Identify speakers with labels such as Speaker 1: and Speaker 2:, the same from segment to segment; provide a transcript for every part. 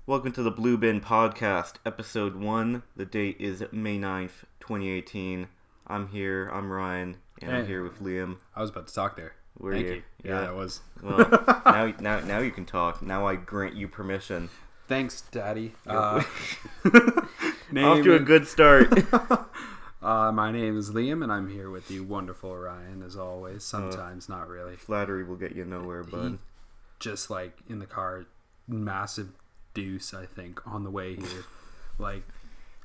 Speaker 1: Welcome to the Blue Bin Podcast, Episode 1. The date is May 9th, 2018. I'm Ryan, and I'm here with Liam.
Speaker 2: I was about to talk there.
Speaker 1: Thank you.
Speaker 2: Yeah, that was.
Speaker 1: Well, now you can talk. Now I grant you permission.
Speaker 2: Thanks, Daddy.
Speaker 1: Off to a good start.
Speaker 2: My name is Liam, and I'm here with the wonderful Ryan, as always. Sometimes, not really.
Speaker 1: Flattery will get you nowhere, bud.
Speaker 2: Just like in the car, massive deuce, I think, on the way here. Like,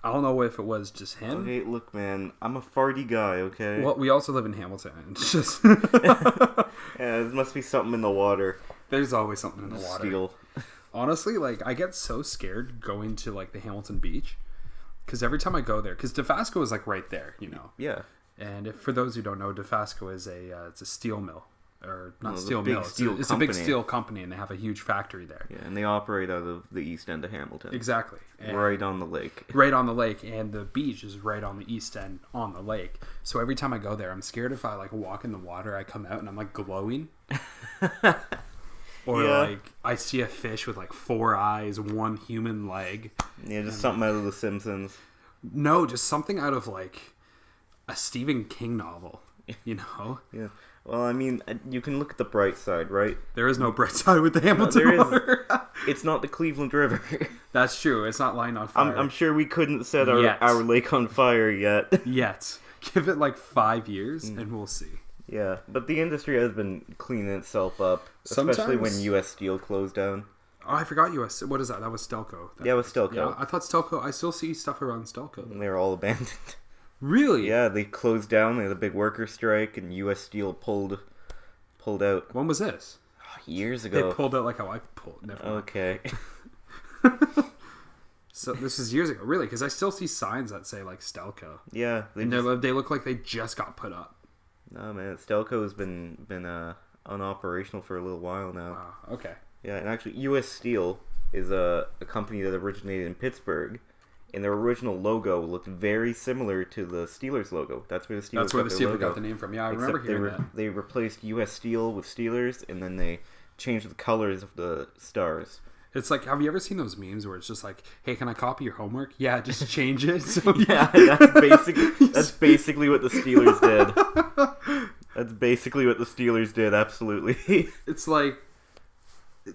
Speaker 2: I don't know if it was just him.
Speaker 1: Okay, look, man, I'm a farty guy, okay?
Speaker 2: Well, we also live in Hamilton. It's just...
Speaker 1: Yeah, there must be something in the water.
Speaker 2: There's always something in the water.
Speaker 1: Steel.
Speaker 2: Honestly, like, I get so scared going to, like, the Hamilton beach. Because every time I go there... Because Dofasco is, like, right there, you know?
Speaker 1: Yeah.
Speaker 2: And for those who don't know, Dofasco is it's a steel mill. Or not steel
Speaker 1: big
Speaker 2: mill.
Speaker 1: Steel
Speaker 2: it's a big steel company, and they have a huge factory there.
Speaker 1: Yeah, and they operate out of the east end of Hamilton.
Speaker 2: Exactly. And
Speaker 1: right on the lake.
Speaker 2: Right on the lake, and the beach is right on the east end on the lake. So every time I go there, I'm scared if I, like, walk in the water, I come out and I'm, like, glowing. Or, like, I see a fish with, like, 4 eyes, 1 human leg.
Speaker 1: Yeah, just something out of The Simpsons.
Speaker 2: No, just something out of, like, a Stephen King novel, you know?
Speaker 1: Yeah. Well, I mean, you can look at the bright side, right?
Speaker 2: There is no bright side with the Hamilton water.
Speaker 1: It's not the Cleveland River.
Speaker 2: That's true. It's not lying on fire.
Speaker 1: I'm sure we couldn't set our lake on fire yet.
Speaker 2: Yet. Give it like 5 years and we'll see.
Speaker 1: Yeah, but the industry has been cleaning itself up, especially when U.S. Steel closed down.
Speaker 2: Oh, I forgot U.S. What is that? That was Stelco.
Speaker 1: Yeah, it was Stelco.
Speaker 2: Yeah, I thought Stelco. I still see stuff around Stelco.
Speaker 1: And they were all abandoned.
Speaker 2: Really?
Speaker 1: Yeah, they closed down. They had a big worker strike, and U.S. Steel pulled out.
Speaker 2: When was this?
Speaker 1: Years ago.
Speaker 2: They pulled out like how I pulled. Never mind.
Speaker 1: Okay.
Speaker 2: So this is years ago, really, because I still see signs that say like Stelco.
Speaker 1: Yeah,
Speaker 2: they look like they just got put up.
Speaker 1: No, man, Stelco has been unoperational for a little while now.
Speaker 2: Wow. Okay.
Speaker 1: Yeah, and actually, U.S. Steel is a company that originated in Pittsburgh. And their original logo looked very similar to the Steelers logo. That's where the Steelers
Speaker 2: got the name from. Yeah, I remember hearing that.
Speaker 1: They replaced U.S. Steel with Steelers, and then they changed the colors of the stars.
Speaker 2: It's like, have you ever seen those memes where it's just like, hey, can I copy your homework? Yeah, just change it. So,
Speaker 1: yeah, that's basically what the Steelers did. That's basically what the Steelers did, absolutely.
Speaker 2: It's like,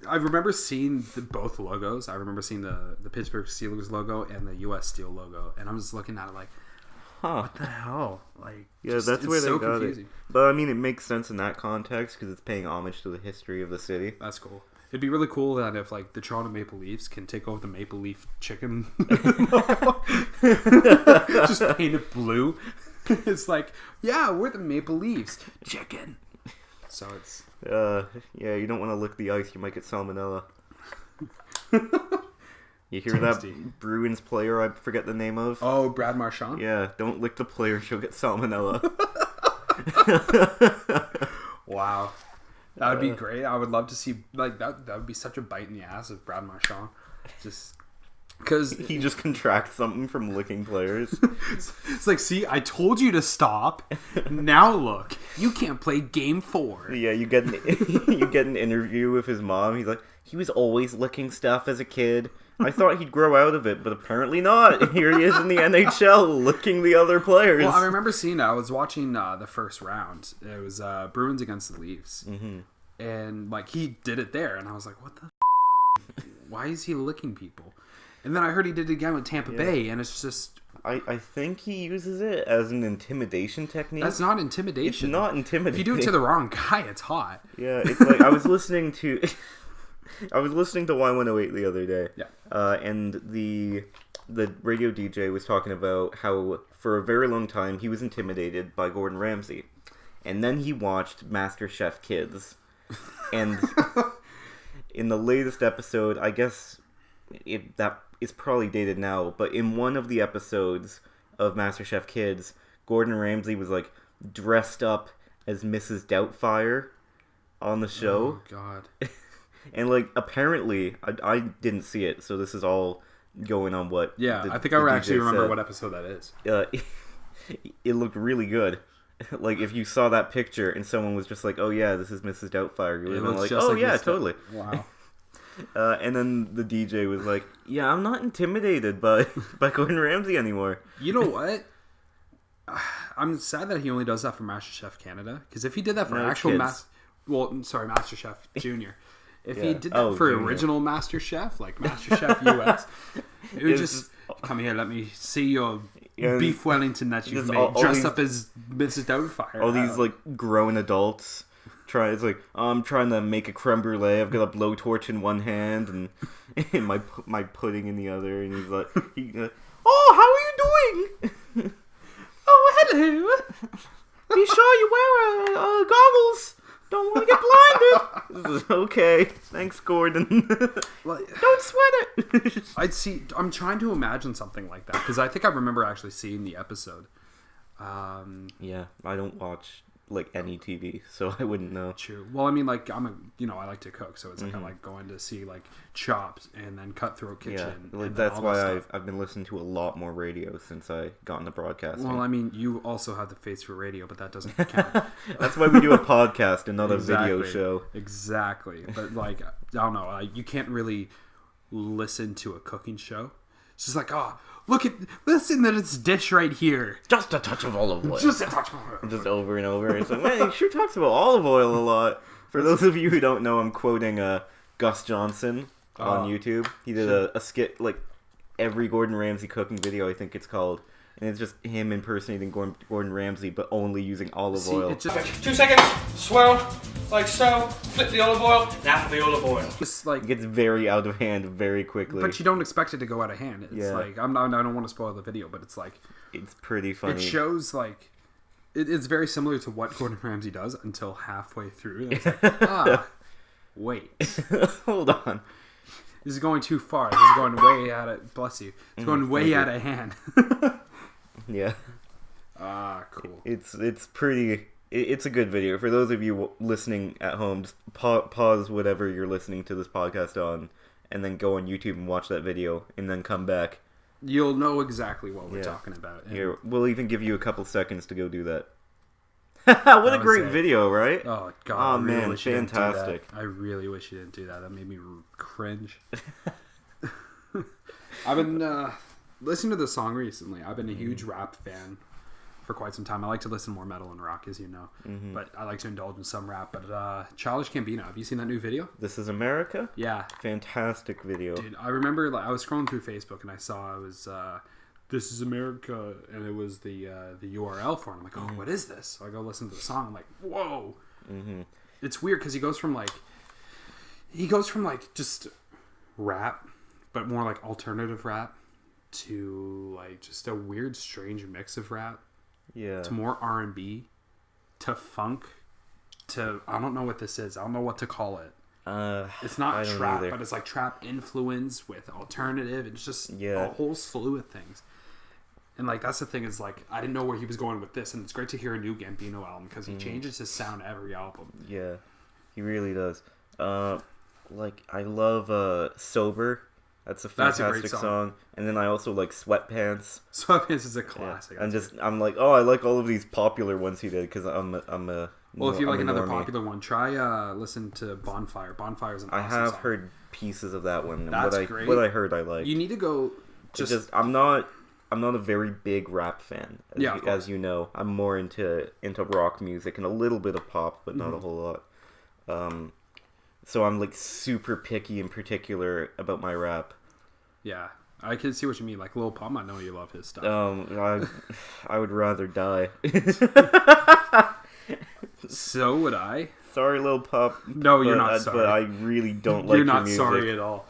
Speaker 2: I remember seeing both logos. I remember seeing the Pittsburgh Steelers logo and the U.S. Steel logo, and I'm just looking at it like, what the hell? Like,
Speaker 1: yeah, that's where they got confusing. It. But I mean, it makes sense in that context because it's paying homage to the history of the city.
Speaker 2: That's cool. It'd be really cool that if like the Toronto Maple Leafs can take over the Maple Leaf chicken, just paint it blue. It's like, yeah, we're the Maple Leafs chicken. So it's
Speaker 1: yeah, you don't want to lick the ice, you might get salmonella. You hear Tasty. That Bruins player I forget the name of?
Speaker 2: Oh, Brad Marchand?
Speaker 1: Yeah, don't lick the player, she'll get salmonella.
Speaker 2: Wow. That would be great. I would love to see, like, that would be such a bite in the ass of Brad Marchand. Just because
Speaker 1: he just contracts something from licking players.
Speaker 2: It's like, see, I told you to stop. Now look, you can't play game 4.
Speaker 1: Yeah, you get an interview with his mom. He's like, he was always licking stuff as a kid. I thought he'd grow out of it, but apparently not. Here he is in the NHL licking the other players.
Speaker 2: Well, I remember seeing it. I was watching the first round. It was Bruins against the Leafs.
Speaker 1: Mm-hmm.
Speaker 2: And, like, he did it there. And I was like, what the why is he licking people? And then I heard he did it again with Tampa Bay, and it's just...
Speaker 1: I think he uses it as an intimidation technique.
Speaker 2: That's not intimidation.
Speaker 1: It's not intimidating.
Speaker 2: If you do it to the wrong guy, it's hot.
Speaker 1: Yeah, it's like, I was listening to Y108 the other day.
Speaker 2: Yeah.
Speaker 1: And the radio DJ was talking about how, for a very long time, he was intimidated by Gordon Ramsay. And then he watched MasterChef Kids. And in the latest episode, I guess that is probably dated now, but in one of the episodes of MasterChef Kids, Gordon Ramsay was like dressed up as Mrs. Doubtfire on the show.
Speaker 2: Oh God!
Speaker 1: And like apparently, I didn't see it, so this is all going on what.
Speaker 2: Yeah, I think I actually remember what episode that is.
Speaker 1: It looked really good. Like, if you saw that picture and someone was just like, oh yeah, this is Mrs. Doubtfire, you would have been like, oh yeah, totally.
Speaker 2: Wow.
Speaker 1: And then the DJ was like, "Yeah, I'm not intimidated by Gordon Ramsay anymore."
Speaker 2: You know what? I'm sad that he only does that for MasterChef Canada. Because if he did that for MasterChef Junior. If he did that for Junior. Original MasterChef, like MasterChef US, it would just come here. Let me see your beef Wellington that you've made, dressed up as Mrs. Doubtfire.
Speaker 1: All these like grown adults. It's like, I'm trying to make a creme brulee. I've got a blowtorch in one hand and my pudding in the other. And he's like, "Oh, how are you doing?" "Oh, hello. Be sure you wear goggles. Don't want to get blinded." "Okay, thanks, Gordon." "Don't sweat it."
Speaker 2: I'm trying to imagine something like that because I think I remember actually seeing the episode.
Speaker 1: Yeah, I don't watch like any TV, so I wouldn't know.
Speaker 2: True. Well, I mean, like I like to cook, so it's like I like going to see like Chopped and then Cutthroat Kitchen.
Speaker 1: Yeah, that's why I've been listening to a lot more radio since I got into broadcasting.
Speaker 2: Well, I mean, you also have the face for radio, but that doesn't count.
Speaker 1: That's why we do a podcast and not a video show.
Speaker 2: Exactly. But like, I don't know, you can't really listen to a cooking show. It's just like, listen to this dish right here.
Speaker 1: Just a touch of olive oil.
Speaker 2: Just a touch of olive oil.
Speaker 1: Just over and over. It's like, man, he sure talks about olive oil a lot. For those of you who don't know, I'm quoting Gus Johnson on YouTube. He did a skit, like every Gordon Ramsay cooking video, I think it's called. And it's just him impersonating Gordon Ramsay, but only using olive oil.
Speaker 3: It's just 2 seconds, swirl, like so, flip the olive oil, now for the olive oil.
Speaker 2: It's like,
Speaker 1: it gets very out of hand very quickly.
Speaker 2: But you don't expect it to go out of hand. It's like, I don't want to spoil the video, but it's like...
Speaker 1: It's pretty funny.
Speaker 2: It shows, like... It's very similar to what Gordon Ramsay does until halfway through. And it's like, wait.
Speaker 1: Hold on.
Speaker 2: This is going too far. This is going way out of... Bless you. It's going way out of hand.
Speaker 1: Yeah.
Speaker 2: Cool.
Speaker 1: It's pretty... It's a good video. For those of you listening at home, just pause whatever you're listening to this podcast on, and then go on YouTube and watch that video, and then come back.
Speaker 2: You'll know exactly what we're talking about.
Speaker 1: Here, we'll even give you a couple seconds to go do that. What a great video, right?
Speaker 2: Oh, God.
Speaker 1: Oh, man, fantastic.
Speaker 2: I really wish you didn't do that. That made me cringe. I've been listening to the song recently. I've been a huge rap fan for quite some time. I like to listen more metal and rock, as you know. But I like to indulge in some rap. But Childish Gambino, have you seen that new video?
Speaker 1: This Is America?
Speaker 2: Yeah.
Speaker 1: Fantastic video.
Speaker 2: Dude, I remember I was scrolling through Facebook and I saw it was This Is America, and it was the URL for it. I'm like, oh, what is this? So I go listen to the song. I'm like, whoa. It's weird because he goes from like just rap, but more like alternative rap, to like just a weird, strange mix of rap.
Speaker 1: Yeah.
Speaker 2: To more R&B, to funk, to I don't know what this is. I don't know what to call it. It's not trap, but it's like trap influence with alternative. It's just a whole slew of things. And like that's the thing is like I didn't know where he was going with this, and it's great to hear a new Gambino album because he changes his sound every album. Yeah,
Speaker 1: he really does. Like I love Sober. That's a fantastic song. And then I also like Sweatpants.
Speaker 2: Sweatpants is a classic.
Speaker 1: Yeah. I'm like, oh, I like all of these popular ones he did because I'm a.
Speaker 2: Well, if you like another popular one, try listen to Bonfire. Bonfire is an awesome
Speaker 1: I have
Speaker 2: song.
Speaker 1: heard pieces of that one.
Speaker 2: That's great.
Speaker 1: What I heard, I like.
Speaker 2: You need to go.
Speaker 1: I'm not a very big rap fan. As you know, I'm more into rock music and a little bit of pop, but not a whole lot. So I'm like super picky and particular about my rap.
Speaker 2: Yeah, I can see what you mean. Like Lil Pump, I know you love his stuff.
Speaker 1: I would rather die.
Speaker 2: So would I.
Speaker 1: Sorry, Lil Pump.
Speaker 2: No, you're not sorry.
Speaker 1: But I really don't like your music.
Speaker 2: You're not sorry at all.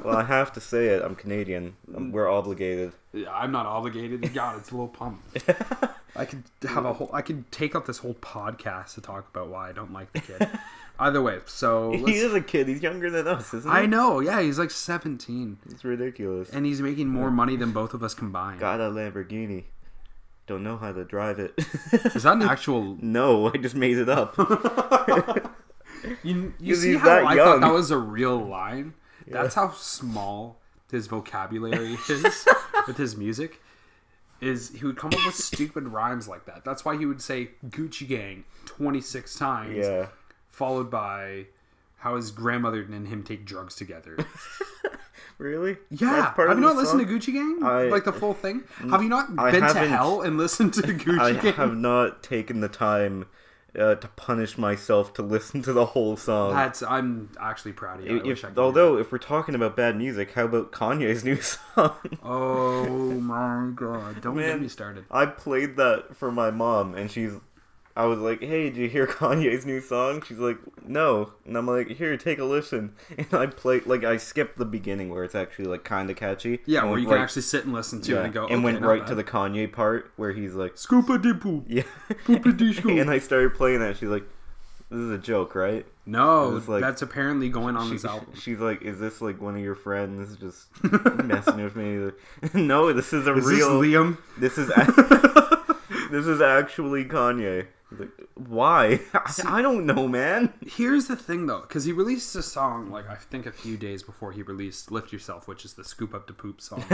Speaker 1: Well, I have to say it. I'm Canadian. We're obligated.
Speaker 2: I'm not obligated. God, it's Lil Pump. I could take up this whole podcast to talk about why I don't like the kid. Either way, so
Speaker 1: he is a kid. He's younger than us, isn't he?
Speaker 2: I know. Yeah, he's like 17.
Speaker 1: It's ridiculous.
Speaker 2: And he's making more money than both of us combined.
Speaker 1: Got a Lamborghini. Don't know how to drive it.
Speaker 2: Is that an actual?
Speaker 1: No, I just made it up.
Speaker 2: you see how I thought that was a real line? Yeah. That's how small his vocabulary is with his music. Is he would come up with stupid rhymes like that. That's why he would say Gucci Gang 26 times.
Speaker 1: Yeah.
Speaker 2: Followed by how his grandmother and him take drugs together.
Speaker 1: Really?
Speaker 2: Yeah. Have you not listened to Gucci Gang? Like the full thing? Have you not been to hell and listened to Gucci Gang?
Speaker 1: I have not taken the time to punish myself to listen to the whole song.
Speaker 2: I'm actually proud of you.
Speaker 1: If we're talking about bad music, how about Kanye's new song?
Speaker 2: Oh my god! Don't get me started.
Speaker 1: I played that for my mom, and I was like, "Hey, did you hear Kanye's new song?" She's like, "No," and I'm like, "Here, take a listen." And I skipped the beginning where it's actually like kind of catchy.
Speaker 2: Yeah, where you can actually sit and listen to it and go.
Speaker 1: And went right to the Kanye part where he's like,
Speaker 2: "Scoopa dee poop."
Speaker 1: Yeah. And I started playing that. She's like, "This is a joke, right?"
Speaker 2: No, that's apparently going on this album.
Speaker 1: She's like, "Is this like one of your friends just messing with me?" Like, no, this is real.
Speaker 2: This Liam?
Speaker 1: This is this is actually Kanye. Like, why? I don't know, man.
Speaker 2: Here's the thing, though, because he released a song, like, I think a few days before he released Lift Yourself, which is the Scoop Up to Poop song.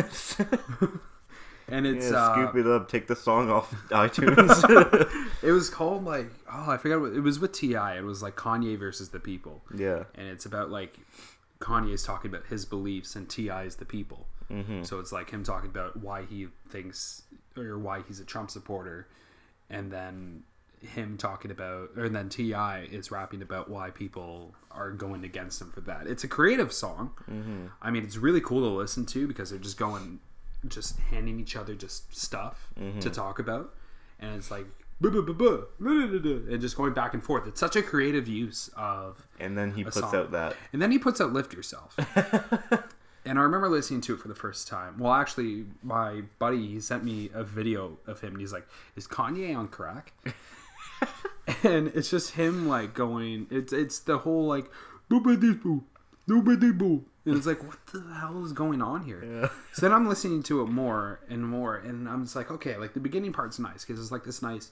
Speaker 2: And it's...
Speaker 1: scoop it up, take the song off iTunes.
Speaker 2: It was called, like, I forgot what... It was with T.I. It was, like, Kanye versus the people.
Speaker 1: Yeah.
Speaker 2: And it's about, like, Kanye's talking about his beliefs and T.I. is the people.
Speaker 1: Mm-hmm.
Speaker 2: So it's, like, him talking about why he thinks... Or why he's a Trump supporter. And then... him talking about, or then T.I. is rapping about why people are going against him for that. It's a creative song.
Speaker 1: Mm-hmm.
Speaker 2: I mean, it's really cool to listen to because they're just handing each other just stuff to talk about, and it's like and just going back and forth. It's such a creative use of.
Speaker 1: And then he puts out that.
Speaker 2: And then he puts out "Lift Yourself." And I remember listening to it for the first time. Well, actually, my buddy, he sent me a video of him, and he's like, "Is Kanye on crack?" And it's just him like going. It's the whole like boop boo, boo, and it's like, what the hell is going on here?
Speaker 1: Yeah.
Speaker 2: So then I'm listening to it more and more, and I'm just like, okay, like the beginning part's nice because it's like this nice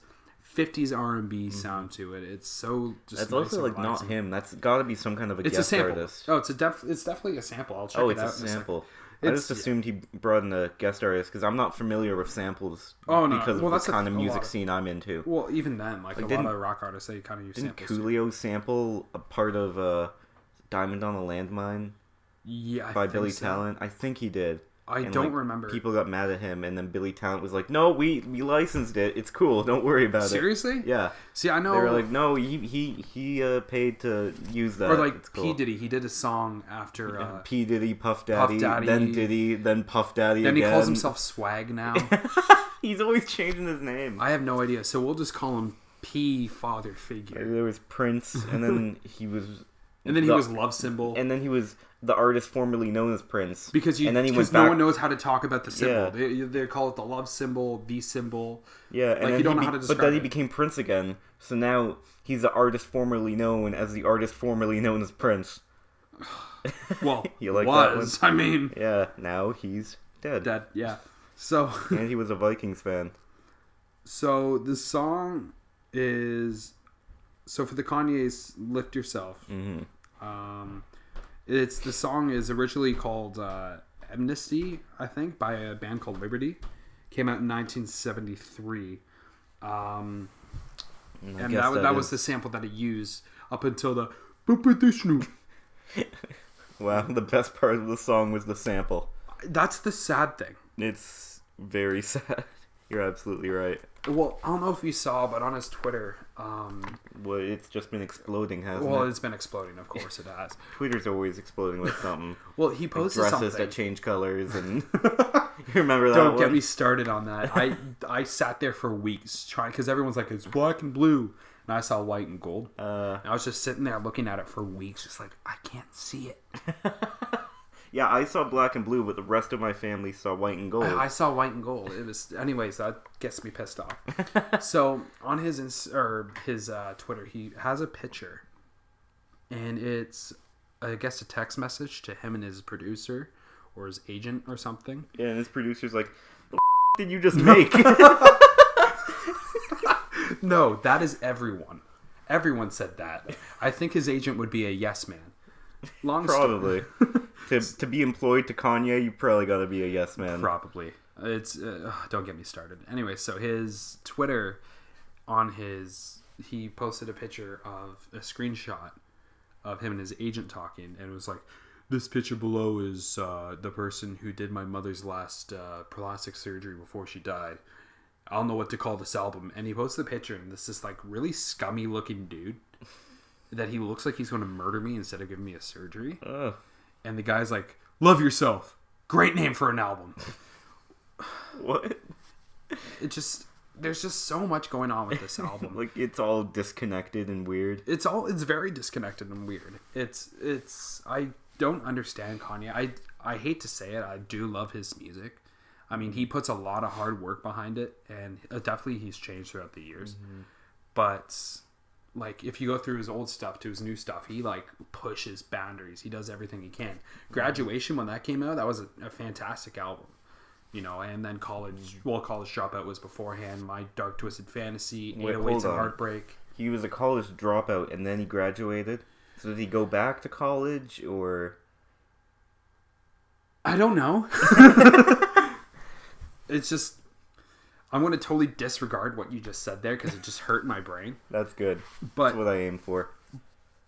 Speaker 2: 50s R&B sound to it. It's so just.
Speaker 1: It's
Speaker 2: nice
Speaker 1: also like not him. That's got to be some kind of a guest artist.
Speaker 2: Oh, it's definitely a sample. I'll check it out.
Speaker 1: It's a sample. I just assumed he brought in a guest artist because I'm not familiar with samples.
Speaker 2: Oh no,
Speaker 1: because of the kind of music scene I'm into.
Speaker 2: Well, even then, like a lot of rock artists, they kind of use samples.
Speaker 1: Didn't Coolio sample a part of "Diamond on a Landmine"?
Speaker 2: Yeah,
Speaker 1: by Billy Talent. I think he did.
Speaker 2: I don't remember.
Speaker 1: People got mad at him, and then Billy Talent was like, "No, we licensed it. It's cool. Don't worry about it."
Speaker 2: Seriously?
Speaker 1: Yeah.
Speaker 2: See, I know
Speaker 1: they were like, "No, he paid to use that."
Speaker 2: Or like
Speaker 1: it's cool.
Speaker 2: P Diddy, he did a song after
Speaker 1: P Diddy, Puff Daddy, then Diddy, then Puff Daddy.
Speaker 2: Then
Speaker 1: again.
Speaker 2: He calls himself Swag now.
Speaker 1: He's always changing his name.
Speaker 2: I have no idea, so we'll just call him P Father Figure.
Speaker 1: There was Prince, and then he was.
Speaker 2: And then he was Love Symbol.
Speaker 1: And then he was the artist formerly known as Prince.
Speaker 2: Because no one knows how to talk about the symbol. Yeah. They call it the love symbol, the symbol.
Speaker 1: Yeah, and
Speaker 2: like you don't know how to describe it.
Speaker 1: But then he became Prince again. So now he's the artist formerly known as the artist formerly known as Prince.
Speaker 2: Well,
Speaker 1: you like
Speaker 2: was.
Speaker 1: That one?
Speaker 2: I mean...
Speaker 1: Yeah, now he's dead.
Speaker 2: Dead, yeah. So...
Speaker 1: And he was a Vikings fan.
Speaker 2: So the song is... So for the Kanye's Lift Yourself...
Speaker 1: Mm-hmm.
Speaker 2: The song is originally called Amnesty, I think, by a band called Liberty. Came out in 1973. And that was the sample that it used up until the
Speaker 1: Wow, the best part of the song was the sample.
Speaker 2: That's the sad thing.
Speaker 1: It's very sad. You're absolutely right.
Speaker 2: Well, I don't know if you saw, but on his Twitter...
Speaker 1: well, it's just been exploding, hasn't it?
Speaker 2: Well, it's been exploding, of course it has.
Speaker 1: Twitter's always exploding with something.
Speaker 2: Well, he posted
Speaker 1: like
Speaker 2: dresses
Speaker 1: that change colors, and... You remember that
Speaker 2: Don't get me started on that. I sat there for weeks trying... Because everyone's like, it's black and blue. And I saw white and gold. And I was just sitting there looking at it for weeks, just like, I can't see it.
Speaker 1: Yeah, I saw black and blue, but the rest of my family saw white and gold.
Speaker 2: I saw white and gold. It was, anyways, that gets me pissed off. So on his Twitter, he has a picture, and it's, I guess, a text message to him and his producer or his agent or something.
Speaker 1: Yeah, and his producer's like, "The did you just make?"
Speaker 2: No, that is everyone. Everyone said that. I think his agent would be a yes man.
Speaker 1: Probably. To be employed to Kanye, you probably got to be a yes man.
Speaker 2: Probably. It's don't get me started. Anyway, so his Twitter, he posted a picture of a screenshot of him and his agent talking, and it was like, this picture below is the person who did my mother's last plastic surgery before she died. I don't know what to call this album. And he posts the picture, and this like really scummy looking dude that he looks like he's going to murder me instead of giving me a surgery. And the guy's like, love yourself. Great name for an album.
Speaker 1: What?
Speaker 2: There's just so much going on with this album.
Speaker 1: Like, it's all disconnected and weird.
Speaker 2: It's very disconnected and weird. I don't understand Kanye. I hate to say it. I do love his music. I mean, he puts a lot of hard work behind it, and definitely he's changed throughout the years. Mm-hmm. But like, if you go through his old stuff to his new stuff, he like pushes boundaries. He does everything he can. Graduation, when that came out, that was a fantastic album. You know, and then College Dropout was beforehand. My Dark Twisted Fantasy, 808s and Heartbreak.
Speaker 1: He was a college dropout, and then he graduated. So did he go back to college, or?
Speaker 2: I don't know. It's just, I'm going to totally disregard what you just said there because it just hurt my brain.
Speaker 1: That's good. That's what I aim for.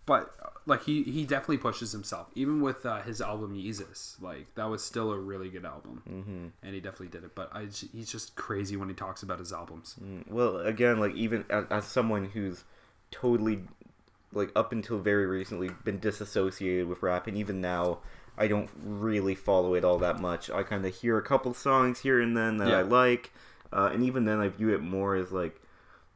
Speaker 2: But like he definitely pushes himself, even with his album Yeezus. Like, that was still a really good album, and he definitely did it. But he's just crazy when he talks about his albums.
Speaker 1: Well, again, like, even as someone who's totally, like, up until very recently been disassociated with rap, and even now I don't really follow it all that much. I kind of hear a couple songs here and then that I like, and even then I view it more as like,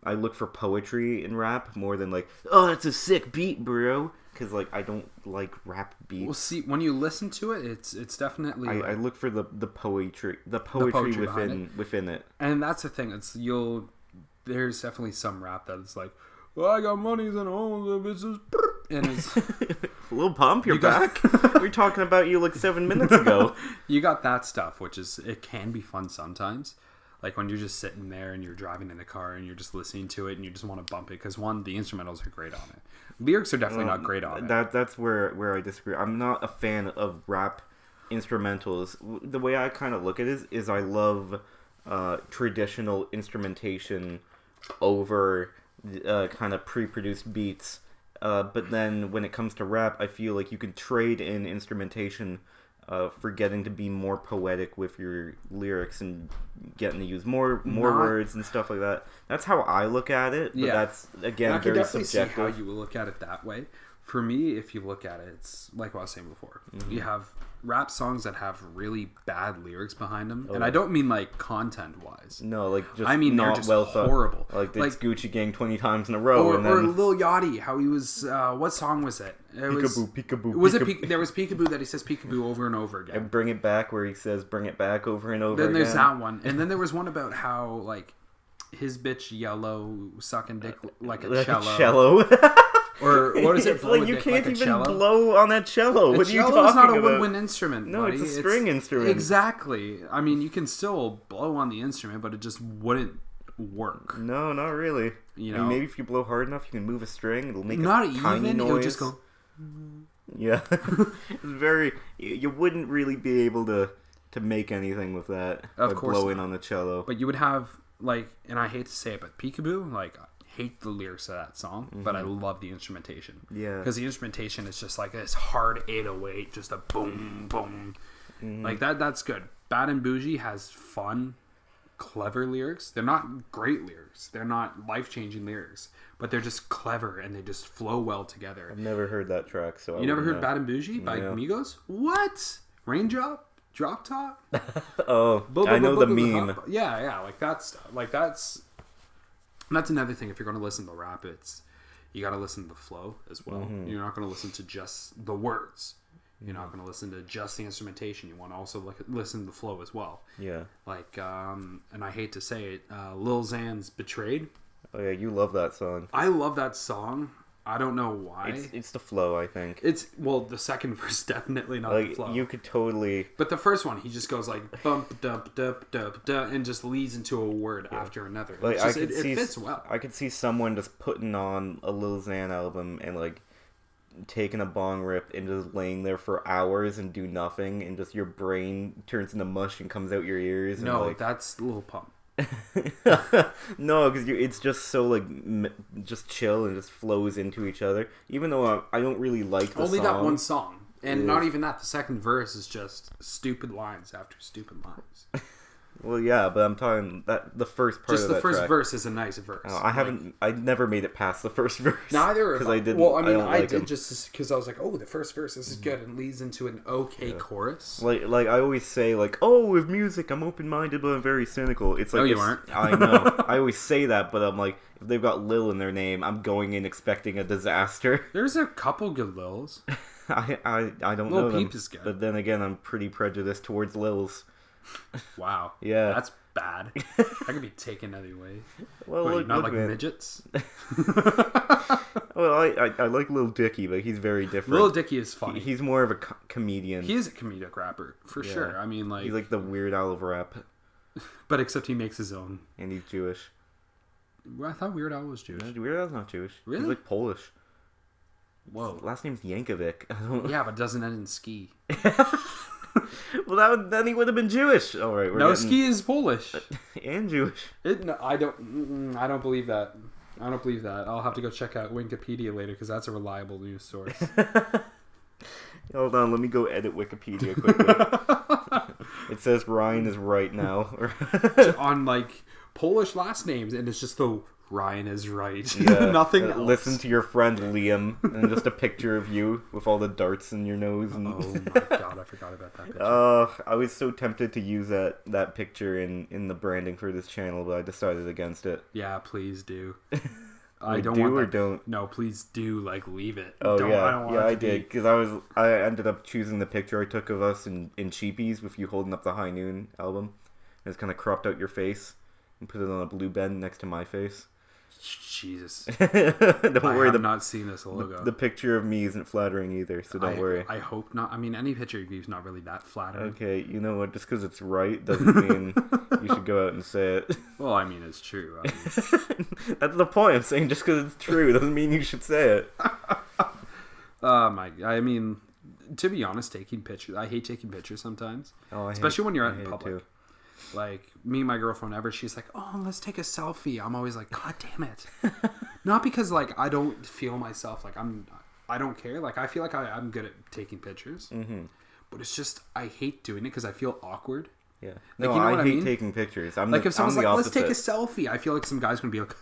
Speaker 1: I look for poetry in rap more than like, oh, that's a sick beat, bro. Because like, I don't like rap beats.
Speaker 2: Well, see, when you listen to it, it's definitely.
Speaker 1: I look for the poetry within it.
Speaker 2: And that's the thing. There's definitely some rap that is like, well, I got monies and all the bitches. And it's
Speaker 1: Lil Pump, you're back. We were talking about you like 7 minutes ago.
Speaker 2: You got that stuff, which it can be fun sometimes. Like when you're just sitting there and you're driving in a car and you're just listening to it and you just want to bump it because, one, the instrumentals are great on it. Lyrics are definitely not great on it.
Speaker 1: That's where I disagree. I'm not a fan of rap instrumentals. The way I kind of look at it is I love traditional instrumentation over kind of pre-produced beats. But then when it comes to rap, I feel like you can trade in instrumentation for getting to be more poetic with your lyrics and getting to use more words and stuff like that. That's how I look at it. But that's, again, very subjective. I can definitely see how
Speaker 2: you will look at it that way. For me, if you look at it, it's like what I was saying before. You have rap songs that have really bad lyrics behind them, and I don't mean like content-wise.
Speaker 1: No, like just
Speaker 2: I mean
Speaker 1: not
Speaker 2: they're just
Speaker 1: well
Speaker 2: horrible.
Speaker 1: Like Gucci Gang 20 times in a row,
Speaker 2: or Lil Yachty, how he was. What song was it?
Speaker 1: Peekaboo.
Speaker 2: Was it? There was Peekaboo that he says Peekaboo over and over again.
Speaker 1: And Bring It Back, where he says Bring It Back over and over.
Speaker 2: Then there's that one, and then there was one about how like his bitch Yellow sucking dick like a cello. Or what is it?
Speaker 1: It's like you can't even blow on that cello. What are you talking about?
Speaker 2: Cello's not a woodwind instrument.
Speaker 1: No,
Speaker 2: buddy.
Speaker 1: it's a string instrument.
Speaker 2: Exactly. I mean, you can still blow on the instrument, but it just wouldn't work.
Speaker 1: No, not really.
Speaker 2: You know,
Speaker 1: I mean, maybe if you blow hard enough, you can move a string. It'll make
Speaker 2: not
Speaker 1: a tiny
Speaker 2: even.
Speaker 1: noise.
Speaker 2: It'll just go.
Speaker 1: Yeah, it's very. You wouldn't really be able to make anything with that.
Speaker 2: Of course,
Speaker 1: blowing on the cello.
Speaker 2: But you would have like, and I hate to say it, but Peekaboo, like. Hate the lyrics of that song, but I love the instrumentation.
Speaker 1: Yeah,
Speaker 2: because the instrumentation is just like this hard 808, just a boom boom, like that. That's good. Bad and Bougie has fun, clever lyrics. They're not great lyrics. They're not life-changing lyrics, but they're just clever and they just flow well together.
Speaker 1: I've never heard that track, so
Speaker 2: you never heard Bad and Bougie by Migos? What? Raindrop? Drop Top?
Speaker 1: Oh, I know the meme.
Speaker 2: Yeah, like that stuff. Like that's another thing. If you're going to listen to rap, you got to listen to the flow as well. You're not going to listen to just the words. You're not going to listen to just the instrumentation. You want to also listen to the flow as well.
Speaker 1: Yeah.
Speaker 2: Like, and I hate to say it, Lil Xan's Betrayed.
Speaker 1: Oh yeah, you love that song.
Speaker 2: I love that song. I don't know why.
Speaker 1: It's the flow, I think.
Speaker 2: The second verse definitely not the flow.
Speaker 1: You could totally.
Speaker 2: But the first one, he just goes like bump dump dump dump dump and just leads into a word after another.
Speaker 1: Like
Speaker 2: it fits well.
Speaker 1: I could see someone just putting on a Lil Xan album and like taking a bong rip and just laying there for hours and do nothing, and just your brain turns into mush and comes out your ears.
Speaker 2: No,
Speaker 1: and
Speaker 2: that's Lil Pump.
Speaker 1: No, because it's just so like just chill and just flows into each other. Even though I don't really like the
Speaker 2: only
Speaker 1: song.
Speaker 2: that one song, and not even that. The second verse is just stupid lines after stupid lines.
Speaker 1: Well, yeah, but I'm talking that the first part
Speaker 2: just
Speaker 1: of
Speaker 2: the
Speaker 1: that
Speaker 2: first
Speaker 1: track.
Speaker 2: verse is a nice verse.
Speaker 1: I never made it past the first verse.
Speaker 2: Neither
Speaker 1: because I didn't.
Speaker 2: Well, I mean,
Speaker 1: I
Speaker 2: did
Speaker 1: them.
Speaker 2: just because I was like, oh, the first verse, this is good, and leads into an okay chorus.
Speaker 1: Like I always say, like, oh, with music, I'm open-minded, but I'm very cynical. It's like
Speaker 2: no, you aren't.
Speaker 1: I know. I always say that, but I'm like, if they've got Lil in their name, I'm going in expecting a disaster.
Speaker 2: There's a couple good Lils.
Speaker 1: I don't
Speaker 2: Lil
Speaker 1: know
Speaker 2: Peep
Speaker 1: them,
Speaker 2: is good.
Speaker 1: but then again, I'm pretty prejudiced towards Lils.
Speaker 2: Wow.
Speaker 1: Yeah.
Speaker 2: That's bad. I could be taken any way.
Speaker 1: Well,
Speaker 2: What, not like
Speaker 1: man.
Speaker 2: midgets?
Speaker 1: Well, I like Lil Dicky, but he's very different.
Speaker 2: Lil Dicky is funny.
Speaker 1: He's more of a comedian.
Speaker 2: He is a comedic rapper, for sure. I mean, like...
Speaker 1: He's like the Weird Al of rap.
Speaker 2: But except he makes his own.
Speaker 1: And he's Jewish.
Speaker 2: Well, I thought Weird Al was Jewish.
Speaker 1: Weird Al's not Jewish.
Speaker 2: Really?
Speaker 1: He's like Polish.
Speaker 2: Whoa.
Speaker 1: His last name's Yankovic.
Speaker 2: Yeah, but doesn't end in ski.
Speaker 1: Well, then he would have been Jewish. All right,
Speaker 2: No, ski is Polish.
Speaker 1: And Jewish.
Speaker 2: No, I don't believe that. I don't believe that. I'll have to go check out Wikipedia later because that's a reliable news source.
Speaker 1: Hold on, let me go edit Wikipedia quickly. It says Ryan is right now.
Speaker 2: On like Polish last names, and it's just the Ryan is right.
Speaker 1: Yeah,
Speaker 2: Nothing else.
Speaker 1: Listen to your friend Liam, and just a picture of you with all the darts in your nose. And...
Speaker 2: Oh my god, I forgot about that picture.
Speaker 1: I was so tempted to use that picture in the branding for this channel, but I decided against it.
Speaker 2: Yeah, please do.
Speaker 1: I don't want that. Or don't.
Speaker 2: No, please do. Like, leave it.
Speaker 1: Oh
Speaker 2: don't,
Speaker 1: yeah, I did because I ended up choosing the picture I took of us in Cheapies with you holding up the High Noon album. And it's kind of cropped out your face and put it on a blue bend next to my face.
Speaker 2: Jesus.
Speaker 1: Don't worry.
Speaker 2: I have not seen this logo.
Speaker 1: The picture of me isn't flattering either, so don't worry.
Speaker 2: I hope not. I mean, any picture of you is not really that flattering.
Speaker 1: Okay, you know what? Just because it's right doesn't mean you should go out and say it.
Speaker 2: Well, I mean, it's true. I mean...
Speaker 1: That's the point. I'm saying just because it's true doesn't mean you should say it.
Speaker 2: I mean, to be honest, taking pictures. I hate taking pictures sometimes, especially when you're out in public. Like, me and my girlfriend, whenever she's like, oh, let's take a selfie. I'm always like, God damn it. Not because, like, I don't feel myself, like, I don't care. Like, I feel like I'm good at taking pictures. Mm-hmm. But it's just, I hate doing it because I feel awkward.
Speaker 1: Yeah.
Speaker 2: Like,
Speaker 1: no,
Speaker 2: you know
Speaker 1: I
Speaker 2: what
Speaker 1: hate
Speaker 2: mean?
Speaker 1: taking pictures.
Speaker 2: Like, if someone's like, let's take a selfie, I feel like some guy's going to be like,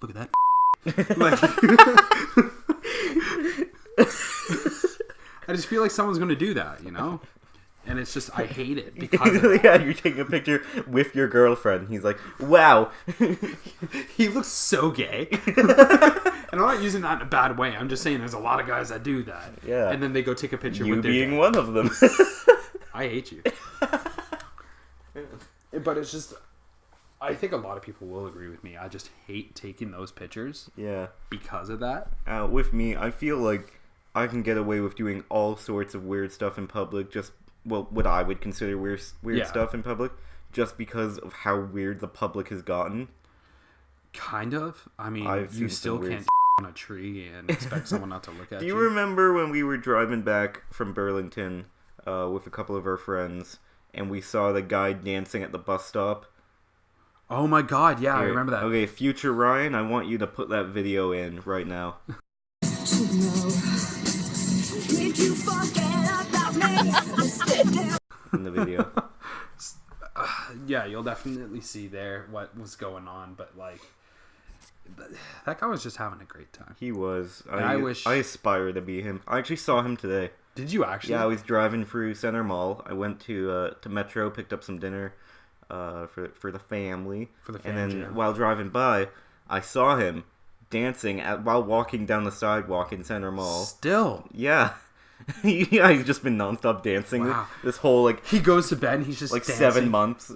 Speaker 2: look at that. Like, I just feel like someone's going to do that, you know? And it's just, I hate it because
Speaker 1: yeah, you're taking a picture with your girlfriend. He's like, wow.
Speaker 2: He looks so gay. And I'm not using that in a bad way. I'm just saying there's a lot of guys that do that.
Speaker 1: Yeah.
Speaker 2: And then they go take a picture
Speaker 1: you
Speaker 2: with their
Speaker 1: being
Speaker 2: dad.
Speaker 1: one of them.
Speaker 2: I hate you. But it's just, I think a lot of people will agree with me. I just hate taking those pictures.
Speaker 1: Yeah.
Speaker 2: Because of that.
Speaker 1: With me, I feel like I can get away with doing all sorts of weird stuff in public just... Well, what I would consider weird stuff in public, just because of how weird the public has gotten.
Speaker 2: Kind of. I mean, you still can't on a tree and expect someone not to look at you.
Speaker 1: Do you remember when we were driving back from Burlington with a couple of our friends, and we saw the guy dancing at the bus stop?
Speaker 2: Oh my god, yeah, I remember that.
Speaker 1: Okay, future Ryan, I want you to put that video in right now. Did you forget about me? In the video.
Speaker 2: Yeah, you'll definitely see there what was going on, but like that guy was just having a great time.
Speaker 1: He was.
Speaker 2: I
Speaker 1: aspire to be him. I actually saw him today.
Speaker 2: Did you actually?
Speaker 1: Yeah, I was driving through Center Mall. I went to Metro, picked up some dinner for the family. And then while driving by, I saw him dancing while walking down the sidewalk in Center Mall.
Speaker 2: Still?
Speaker 1: Yeah. Yeah, he's just been nonstop dancing.
Speaker 2: Wow.
Speaker 1: This whole like
Speaker 2: he goes to bed and he's just
Speaker 1: like
Speaker 2: dancing.
Speaker 1: 7 months.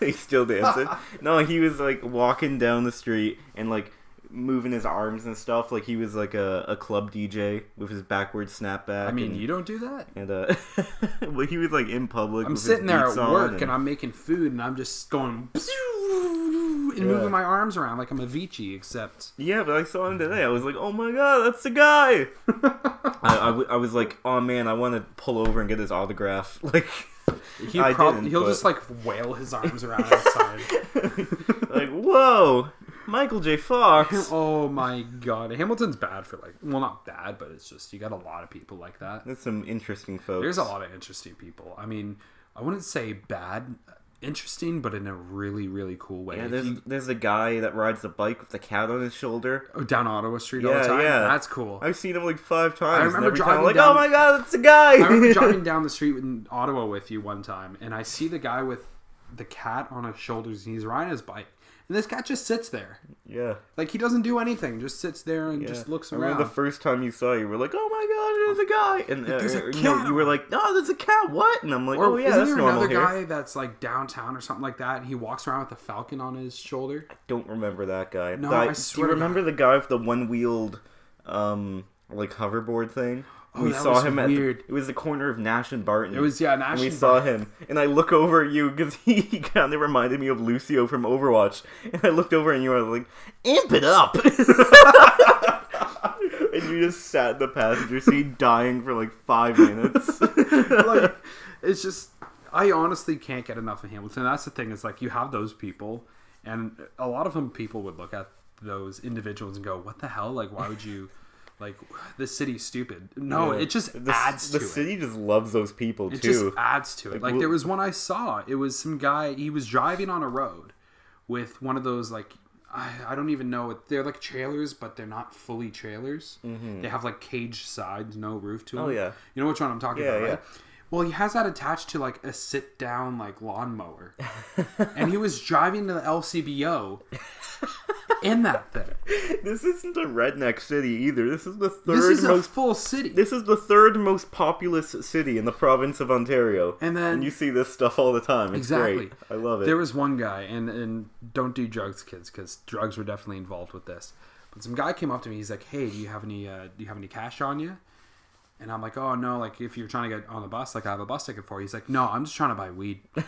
Speaker 1: He's still dancing. No, he was like walking down the street and like moving his arms and stuff like he was like a club DJ with his backwards snapback.
Speaker 2: I mean, you don't do that.
Speaker 1: And well, he was like in public.
Speaker 2: I'm sitting there at work and I'm making food and I'm just going and moving my arms around like I'm Avicii, except...
Speaker 1: Yeah, but I saw him today. I was like, oh my god, that's the guy! I was like, oh man, I want to pull over and get his autograph. Like,
Speaker 2: He'll just like wail his arms around outside.
Speaker 1: Like, whoa, Michael J. Fox.
Speaker 2: Oh my god, Hamilton's bad for like, well, not bad, but it's just you got a lot of people like that.
Speaker 1: There's some interesting folks.
Speaker 2: There's a lot of interesting people. I mean, I wouldn't say bad. Interesting, but in a really, really cool way.
Speaker 1: Yeah, there's a guy that rides a bike with a cat on his shoulder.
Speaker 2: Oh, down Ottawa Street all the time? Yeah. That's cool.
Speaker 1: I've seen him like 5 times.
Speaker 2: I remember driving
Speaker 1: like, oh my god, that's a guy!
Speaker 2: I remember driving down the street in Ottawa with you one time, and I see the guy with the cat on his shoulders, and he's riding his bike. And this cat just sits there.
Speaker 1: Yeah.
Speaker 2: Like, he doesn't do anything. Just sits there and just looks around. I remember
Speaker 1: the first time you saw it, you were like, oh my god, there's a guy. And
Speaker 2: there's a cat.
Speaker 1: You were like, no, there's a cat, what? And I'm like, oh yeah, that's normal here.
Speaker 2: Isn't there another guy that's like downtown or something like that, and he walks around with a falcon on his shoulder?
Speaker 1: I don't remember that guy.
Speaker 2: No, I swear.
Speaker 1: Do you remember the guy with the one-wheeled, like, hoverboard thing?
Speaker 2: Oh,
Speaker 1: we saw him
Speaker 2: weird.
Speaker 1: It was the corner of Nash and Barton.
Speaker 2: It was, Nash and
Speaker 1: we saw him. And I look over at you because he kind of reminded me of Lucio from Overwatch. And I looked over and you were like, amp it up! And you just sat in the passenger seat dying for like 5 minutes.
Speaker 2: Like, it's just, I honestly can't get enough of Hamilton. That's the thing, is like, you have those people, and a lot of them people would look at those individuals and go, what the hell? Like, why would you... Like, this city's stupid. No, it just adds to it.
Speaker 1: The city just loves those people, too.
Speaker 2: It just adds to it. Like, there was one I saw. It was some guy, he was driving on a road with one of those, like, I don't even know. They're like trailers, but they're not fully trailers. Mm-hmm. They have, like, caged sides, no roof to them.
Speaker 1: Oh, yeah.
Speaker 2: You know which one I'm talking about, right? Well, he has that attached to, like, a sit-down, like, lawnmower. And he was driving to the LCBO in that thing.
Speaker 1: This isn't a redneck city either. This is the third
Speaker 2: This is a full city.
Speaker 1: This is the third most populous city in the province of Ontario. And you see this stuff all the time. It's great. I love it.
Speaker 2: There was one guy, and don't do drugs, kids, because drugs were definitely involved with this. But some guy came up to me. He's like, "Hey, do you have any cash on you?" And I'm like, oh, no, like, if you're trying to get on the bus, like, I have a bus ticket for you. He's like, no, I'm just trying to buy weed. And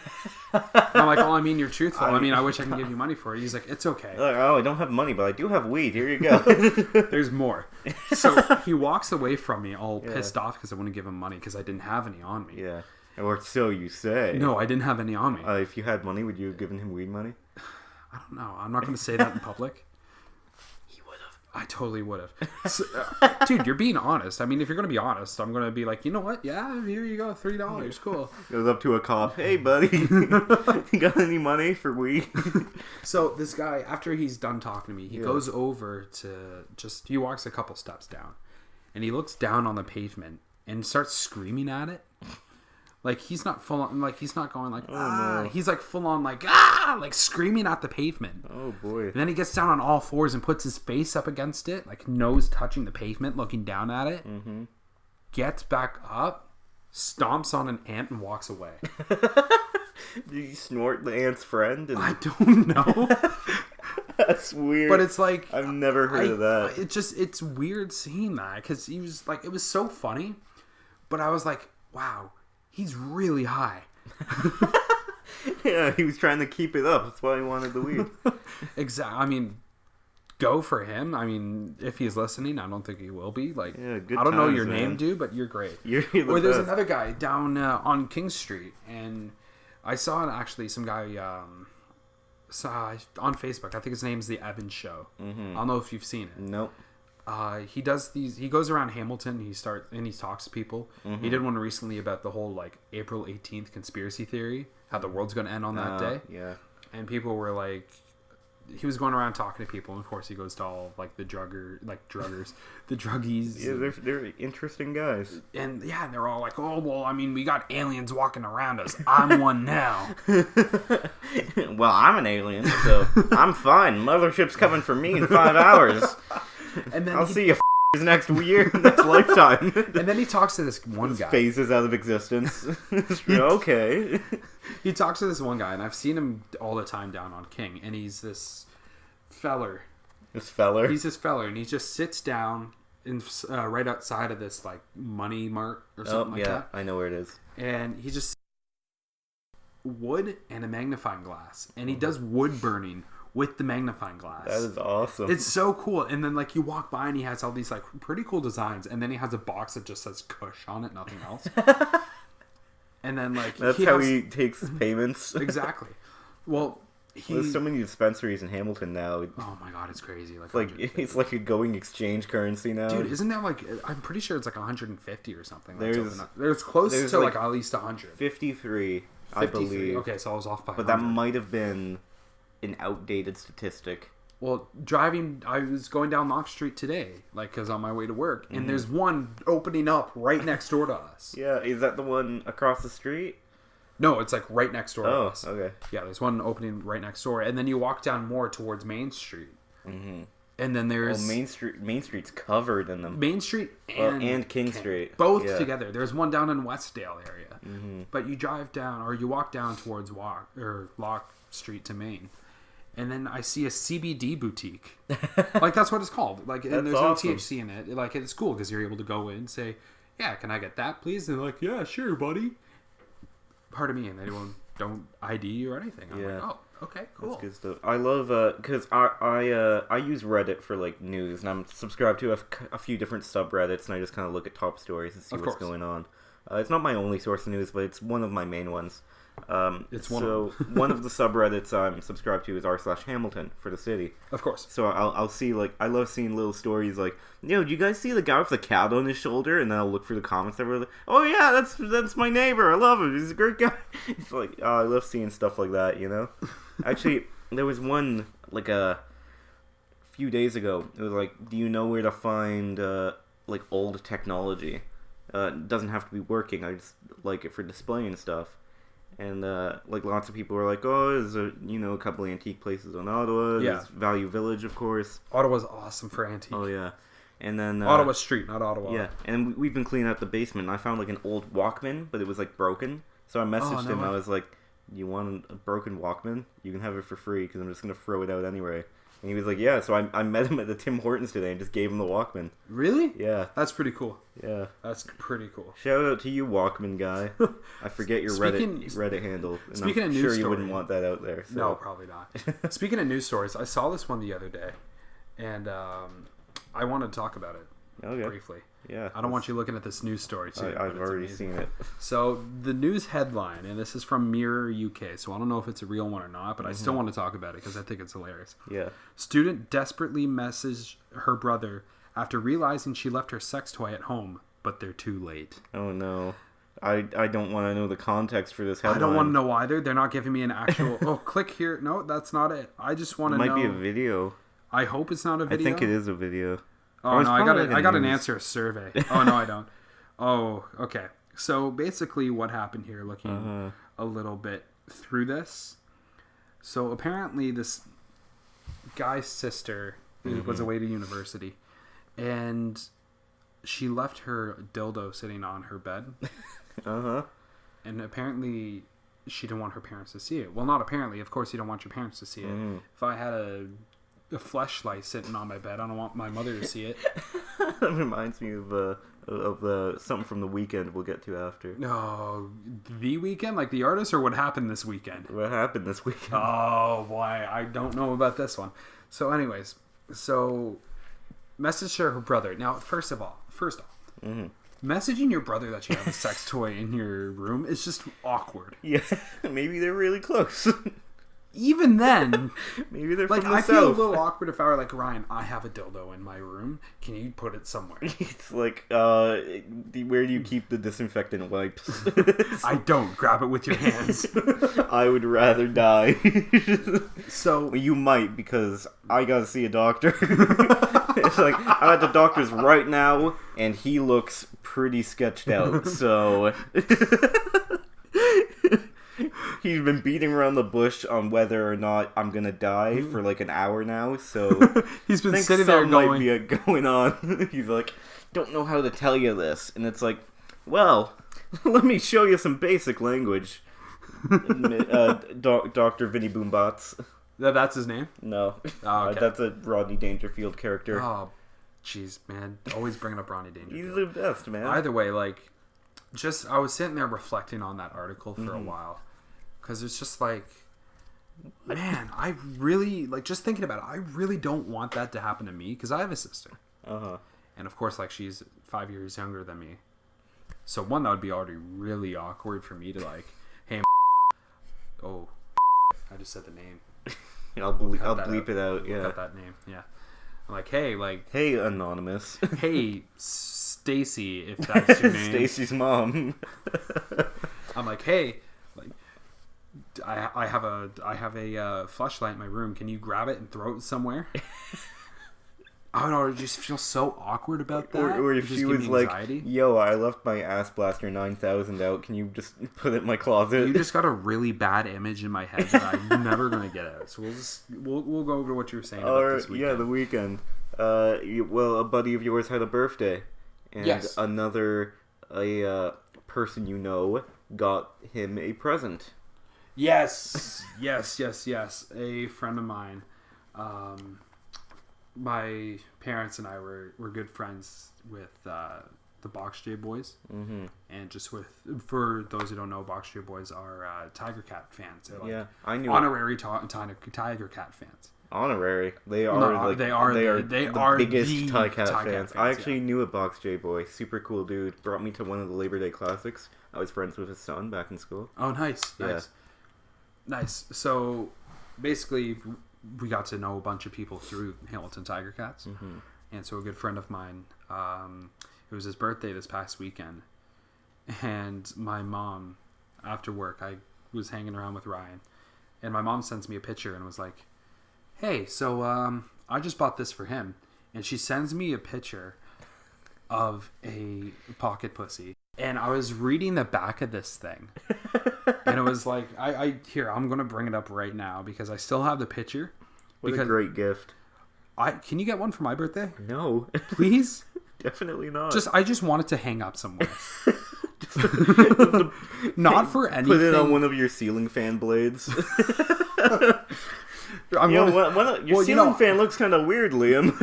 Speaker 2: I'm like, well, I mean, you're truthful. I mean, I wish I can give you money for it. He's like, it's okay.
Speaker 1: Like, oh, I don't have money, but I do have weed. Here you go.
Speaker 2: There's more. So he walks away from me all pissed off because I wouldn't give him money because I didn't have any on me.
Speaker 1: Yeah. Or so you say.
Speaker 2: No, I didn't have any on me.
Speaker 1: If you had money, would you have given him weed money?
Speaker 2: I don't know. I'm not going to say that in public. I totally would have. So, dude, you're being honest. I mean, if you're going to be honest, I'm going to be like, you know what? Yeah, here you go. $3. Cool.
Speaker 1: Goes up to a cop. Hey, buddy. You got any money for weed?
Speaker 2: So this guy, after he's done talking to me, he goes over to he walks a couple steps down. And he looks down on the pavement and starts screaming at it. Like, he's not full on, like, he's not going like, no. He's like full on like, like screaming at the pavement.
Speaker 1: Oh boy.
Speaker 2: And then he gets down on all fours and puts his face up against it, like nose touching the pavement, looking down at it. Mm-hmm. Gets back up, stomps on an ant and walks away.
Speaker 1: Did he snort the ant's friend?
Speaker 2: I don't know.
Speaker 1: That's weird.
Speaker 2: But it's like,
Speaker 1: I've never heard of that.
Speaker 2: It's weird seeing that because he was like, it was so funny, but I was like, wow. He's really high.
Speaker 1: Yeah, he was trying to keep it up. That's why he wanted the weed.
Speaker 2: Exactly. I mean, go for him. I mean, if he's listening, I don't think he will be. Like, I don't know your name, dude, but you're great. Or there's another guy down on King Street, and I saw actually some guy on Facebook. I think his name's The Evans Show. Mm-hmm. I don't know if you've seen it.
Speaker 1: Nope.
Speaker 2: He does these. He goes around Hamilton. He talks to people. Mm-hmm. He did one recently about the whole like April 18th conspiracy theory, how the world's going to end on that day.
Speaker 1: Yeah.
Speaker 2: And people were like, he was going around talking to people, and of course he goes to all like the druggers, the druggies.
Speaker 1: Yeah, they're interesting guys.
Speaker 2: And yeah, they're all like, oh well, I mean, we got aliens walking around us. I'm one now.
Speaker 1: Well, I'm an alien, so I'm fine. Mothership's coming for me in 5 hours. And then I'll see you next lifetime.
Speaker 2: And then he talks to this one guy.
Speaker 1: Phases out of existence. Okay.
Speaker 2: He talks to this one guy, and I've seen him all the time down on King, and he's this feller.
Speaker 1: This feller?
Speaker 2: He's this feller, and he just sits down right outside of this like money mart or something like that.
Speaker 1: I know where it is.
Speaker 2: And he just wood and a magnifying glass, and he does wood burning with the magnifying glass.
Speaker 1: That is awesome.
Speaker 2: It's so cool. And then like you walk by and he has all these like pretty cool designs, and then he has a box that just says Kush on it, nothing else. And then like
Speaker 1: that's how he takes payments.
Speaker 2: Exactly. Well,
Speaker 1: there's so many dispensaries in Hamilton now.
Speaker 2: Oh my god, it's crazy.
Speaker 1: It's like a going exchange currency now.
Speaker 2: Dude, isn't that like? I'm pretty sure it's like 150 or something. There's close to like at least 100.
Speaker 1: 53, I believe.
Speaker 2: Okay, so I was off by.
Speaker 1: But 100. That might have been an outdated statistic.
Speaker 2: Well, I was going down Knox Street today, because on my way to work, and there's one opening up right next door to us.
Speaker 1: Yeah, is that the one across the street?
Speaker 2: No, it's like right next door to us.
Speaker 1: Oh, okay.
Speaker 2: Yeah, there's one opening right next door, and then you walk down more towards Main Street. Mm-hmm. And then there's...
Speaker 1: Main Street's covered in them.
Speaker 2: Main Street and
Speaker 1: King Street.
Speaker 2: Both together. There's one down in Westdale area. Mm-hmm. But you drive down, or you walk down towards Lock Street to Main. And then I see a CBD boutique. That's what it's called. And there's awesome. No THC in it. It's cool because you're able to go in and say, yeah, can I get that, please? And they're like, yeah, sure, buddy. Pardon me. And they don't ID you or anything. I'm like, oh, okay, cool.
Speaker 1: That's good stuff. I love, because I use Reddit for, news. And I'm subscribed to a few different subreddits. And I just kind of look at top stories and see what's going on. It's not my only source of news, but it's one of my main ones. One of the subreddits I'm subscribed to is r/Hamilton for the city.
Speaker 2: Of course.
Speaker 1: So I'll see I love seeing little stories like, do you guys see the guy with the cat on his shoulder? And then I'll look through the comments everywhere. Like, oh yeah, that's my neighbor. I love him. He's a great guy. It's I love seeing stuff like that. Actually, there was one a few days ago. It was do you know where to find old technology? It doesn't have to be working. I just like it for displaying stuff. And lots of people were like, oh, there's a couple of antique places in Ottawa. Yeah. There's Value Village, of course.
Speaker 2: Ottawa's awesome for antique.
Speaker 1: Oh yeah, and then
Speaker 2: Ottawa Street, not Ottawa.
Speaker 1: Yeah, and we've been cleaning out the basement. And I found an old Walkman, but it was broken. So I messaged him. I was like, "You want a broken Walkman? You can have it for free because I'm just gonna throw it out anyway." And he was like, yeah. So I met him at the Tim Hortons today and just gave him the Walkman.
Speaker 2: Really?
Speaker 1: Yeah.
Speaker 2: That's pretty cool.
Speaker 1: Yeah.
Speaker 2: That's pretty cool.
Speaker 1: Shout out to you, Walkman guy. I forget your Reddit handle. And
Speaker 2: speaking
Speaker 1: I'm
Speaker 2: of news
Speaker 1: sure
Speaker 2: story,
Speaker 1: you wouldn't want that out there. So.
Speaker 2: No, probably not. Speaking of news stories, I saw this one the other day, and I wanted to talk about it briefly.
Speaker 1: Yeah.
Speaker 2: I don't want you looking at this news story too.
Speaker 1: I've already seen it.
Speaker 2: So the news headline, and this is from Mirror UK, so I don't know if it's a real one or not, but I still want to talk about it because I think it's hilarious.
Speaker 1: Yeah.
Speaker 2: Student desperately messaged her brother after realizing she left her sex toy at home, but they're too late.
Speaker 1: Oh no. I don't want to know the context for this headline.
Speaker 2: I don't want to know either. They're not giving me an actual, click here. No, that's not it. I just want to know.
Speaker 1: It might be a video.
Speaker 2: I hope it's not a video.
Speaker 1: I think it is a video.
Speaker 2: Oh no, I got an answer survey. Oh no, I don't. Oh, okay. So basically what happened here, looking a little bit through this. So apparently this guy's sister was away to university and she left her dildo sitting on her bed. And apparently she didn't want her parents to see it. Well, not apparently. Of course you don't want your parents to see it. If I had a fleshlight sitting on my bed, I don't want my mother to see it.
Speaker 1: That reminds me of something from The Weeknd we'll get to after.
Speaker 2: No, The Weeknd? Like the artist, or what happened this weekend?
Speaker 1: What happened this weekend?
Speaker 2: Oh, boy, I don't know about this one. So anyways, message to her brother. Now, first off, messaging your brother that you have a sex toy in your room is just awkward.
Speaker 1: Yeah, maybe they're really close.
Speaker 2: Even then,
Speaker 1: maybe they're from the
Speaker 2: I
Speaker 1: south.
Speaker 2: feel a little awkward if I were like, Ryan, I have a dildo in my room. Can you put it somewhere?
Speaker 1: It's like, where do you keep the disinfectant wipes?
Speaker 2: I don't. Grab it with your hands.
Speaker 1: I would rather die.
Speaker 2: So
Speaker 1: well, you might, because I gotta see a doctor. It's like, I'm at the doctor's right now, and he looks pretty sketched out, so... He's been beating around the bush on whether or not I'm gonna die for an hour now, so
Speaker 2: he's been sitting there going,
Speaker 1: might be going on. He's like, don't know how to tell you this, and it's like, well, let me show you some basic language. Dr. Vinny Boombots.
Speaker 2: That's his name?
Speaker 1: No,
Speaker 2: okay.
Speaker 1: That's a Rodney Dangerfield character.
Speaker 2: Oh, jeez, man, always bringing up Rodney Dangerfield.
Speaker 1: He's the best, man.
Speaker 2: Either way, I was sitting there reflecting on that article for a while. Because it's just man, I really, just thinking about it, I really don't want that to happen to me. Because I have a sister. And of course, she's 5 years younger than me. So one, that would be already really awkward for me to like, hey, oh, I just said the name.
Speaker 1: I'll bleep it out. Yeah,
Speaker 2: cut that name. Yeah, I'm like, hey,
Speaker 1: anonymous.
Speaker 2: Hey, Stacy, if that's your name.
Speaker 1: Stacy's mom.
Speaker 2: I'm like, hey, like, I have a flashlight in my room. Can you grab it and throw it somewhere? I don't know. I just feel so awkward about that.
Speaker 1: Or if she was like, yo, I left my Ass Blaster 9000 out. Can you just put it in my closet?
Speaker 2: You just got a really bad image in my head that I'm never going to get out. So we'll go over to what you were saying about this weekend.
Speaker 1: Yeah, the weekend. Well, a buddy of yours had a birthday. And
Speaker 2: yes.
Speaker 1: another person you know got him a present.
Speaker 2: Yes. Yes. A friend of mine. My parents and I were good friends with the Box J Boys, and just for those who don't know, Box J Boys are Tiger Cat fans. They're like
Speaker 1: I knew
Speaker 2: honorary Tiger Cat fans.
Speaker 1: Honorary, they are the biggest Tiger Cat fans. I actually knew a Box J Boy, super cool dude. Brought me to one of the Labor Day Classics. I was friends with his son back in school.
Speaker 2: Oh, nice. So basically, we got to know a bunch of people through Hamilton Tiger Cats. And so a good friend of mine, it was his birthday this past weekend, and my mom, after work, I was hanging around with Ryan, and my mom sends me a picture and was like, hey, so I just bought this for him. And she sends me a picture of a pocket pussy, and I was reading the back of this thing. And it was like, I'm going to bring it up right now because I still have the picture.
Speaker 1: What a great gift.
Speaker 2: Can you get one for my birthday?
Speaker 1: No.
Speaker 2: Please?
Speaker 1: Definitely not.
Speaker 2: I just want it to hang up somewhere. Not for anything.
Speaker 1: Put it on one of your ceiling fan blades. Your ceiling fan looks kind of weird, Liam.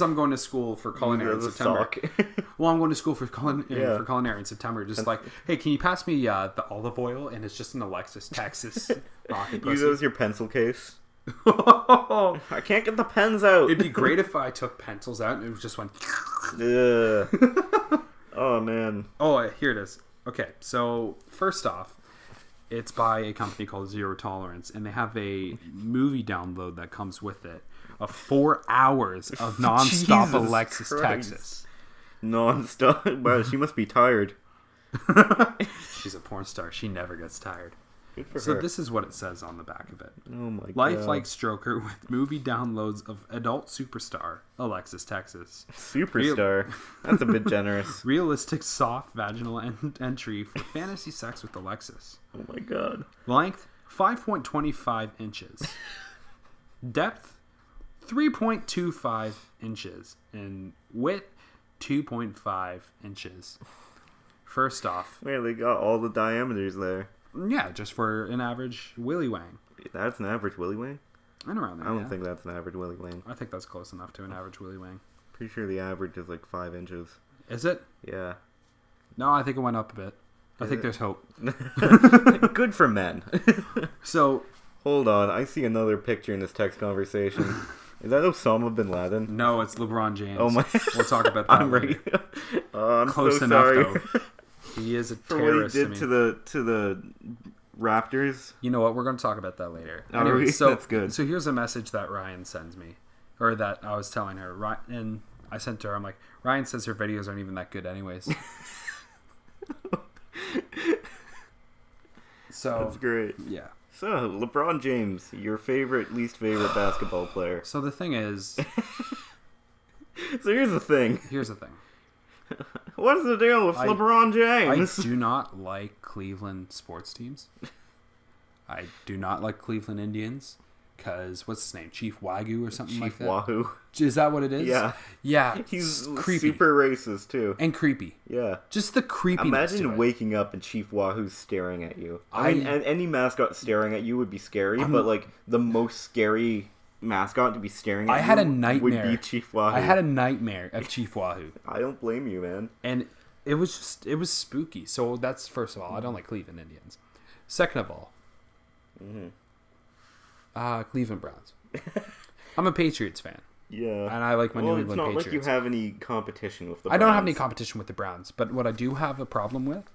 Speaker 2: I'm going to school for culinary in September. Well, I'm going to school for culinary in September. Just like, hey, can you pass me the olive oil? And it's just an Alexis, Texas rocket pussy.
Speaker 1: Use it as your pencil case. I can't get the pens out.
Speaker 2: It'd be great if I took pencils out and it just went.
Speaker 1: Oh, man.
Speaker 2: Oh, here it is. Okay, so first off, it's by a company called Zero Tolerance, and they have a movie download that comes with it of 4 hours of nonstop Alexis,
Speaker 1: Christ.
Speaker 2: Texas.
Speaker 1: Nonstop? Wow, she must be tired.
Speaker 2: She's a porn star. She never gets tired.
Speaker 1: Good for her.
Speaker 2: So this is what it says on the back of it.
Speaker 1: Oh my god.
Speaker 2: Lifelike stroker with movie downloads of adult superstar Alexis, Texas.
Speaker 1: Superstar? That's a bit generous.
Speaker 2: Realistic soft vaginal entry for fantasy sex with Alexis.
Speaker 1: Oh my god.
Speaker 2: Length 5.25 inches. Depth 3.25 inches. And width 2.5 inches. First off.
Speaker 1: Man, they got all the diameters there.
Speaker 2: Yeah, just for an average willy wang.
Speaker 1: That's an average willy wang?
Speaker 2: And around there.
Speaker 1: I don't think that's an average willy wang.
Speaker 2: I think that's close enough to an average willy wang.
Speaker 1: Pretty sure the average is like 5 inches.
Speaker 2: Is it?
Speaker 1: Yeah.
Speaker 2: No, I think it went up a bit. I think there's hope.
Speaker 1: Good for men.
Speaker 2: So,
Speaker 1: hold on. I see another picture in this text conversation. Is that Osama bin Laden?
Speaker 2: No, it's LeBron James.
Speaker 1: Oh my!
Speaker 2: We'll talk about that later.
Speaker 1: I'm
Speaker 2: close
Speaker 1: so
Speaker 2: enough,
Speaker 1: sorry.
Speaker 2: though. He is a
Speaker 1: For
Speaker 2: terrorist.
Speaker 1: what he did to the Raptors.
Speaker 2: You know what? We're going to talk about that later.
Speaker 1: Oh,
Speaker 2: anyway, so
Speaker 1: that's good.
Speaker 2: So here's a message that Ryan sends me, or that I was telling her. And I sent to her. I'm like, Ryan says her videos aren't even that good, anyways. So
Speaker 1: that's great.
Speaker 2: Yeah.
Speaker 1: So LeBron James, your least favorite basketball player.
Speaker 2: So the thing is.
Speaker 1: So here's the thing. What's the deal with LeBron James?
Speaker 2: I do not like Cleveland sports teams. I do not like Cleveland Indians. Because, what's his name? Chief Wagyu or something like that?
Speaker 1: Chief Wahoo.
Speaker 2: Is that what it is?
Speaker 1: Yeah.
Speaker 2: Yeah.
Speaker 1: He's
Speaker 2: creepy.
Speaker 1: Super racist, too.
Speaker 2: And creepy.
Speaker 1: Yeah.
Speaker 2: Just the creepiness.
Speaker 1: Imagine waking up and Chief Wahoo's staring at you. I mean, any mascot staring at you would be scary, but, like, the most scary mascot to be staring at
Speaker 2: had a nightmare.
Speaker 1: would be Chief Wahoo.
Speaker 2: I had a nightmare of Chief Wahoo.
Speaker 1: I don't blame you, man.
Speaker 2: And it was spooky. So that's, first of all, I don't like Cleveland Indians. Second of all, Cleveland Browns. I'm a Patriots fan.
Speaker 1: Yeah.
Speaker 2: And I like my New England Patriots.
Speaker 1: It's not like you have any competition with the Browns.
Speaker 2: I don't have any competition with the Browns. But what I do have a problem with,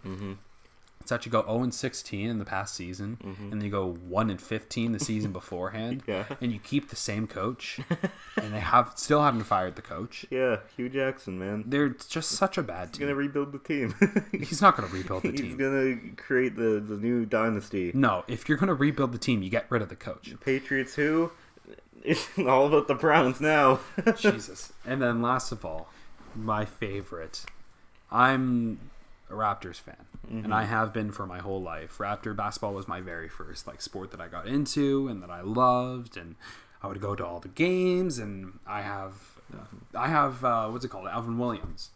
Speaker 2: it's that you go 0-16 in the past season, and then you go 1-15 the season beforehand, and you keep the same coach, and they still haven't fired the coach.
Speaker 1: Yeah, Hugh Jackson, man.
Speaker 2: They're just such a bad team.
Speaker 1: He's going to rebuild the team.
Speaker 2: He's not going to rebuild the team.
Speaker 1: He's going to create the new dynasty.
Speaker 2: No, if you're going to rebuild the team, you get rid of the coach.
Speaker 1: Patriots who? It's all about the Browns now.
Speaker 2: Jesus. And then last of all, my favorite. I'm a Raptors fan, and I have been for my whole life. Raptor basketball was my very first sport that I got into and that I loved, and I would go to all the games. And I have what's it called? Alvin Williams.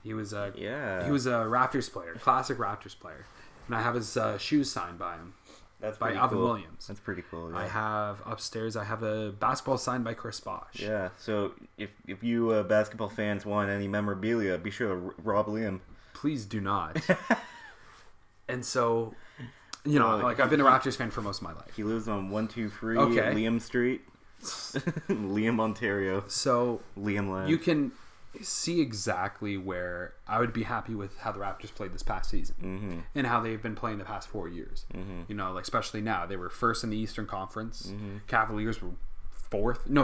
Speaker 2: He was a Raptors player, classic Raptors player, and I have his shoes signed by him.
Speaker 1: That's
Speaker 2: by Alvin
Speaker 1: cool.
Speaker 2: Williams.
Speaker 1: That's pretty cool. Yeah.
Speaker 2: I have upstairs. I have a basketball signed by Chris Bosh.
Speaker 1: Yeah. So if you basketball fans want any memorabilia, be sure to rob Liam.
Speaker 2: Please do not. And so, I've been a Raptors fan for most of my life.
Speaker 1: He lives on 123 Liam Street, Liam, Ontario.
Speaker 2: So
Speaker 1: Liam Land.
Speaker 2: You can see exactly where I would be happy with how the Raptors played this past season and how they've been playing the past 4 years. Especially now. They were first in the Eastern Conference. Cavaliers were fourth in the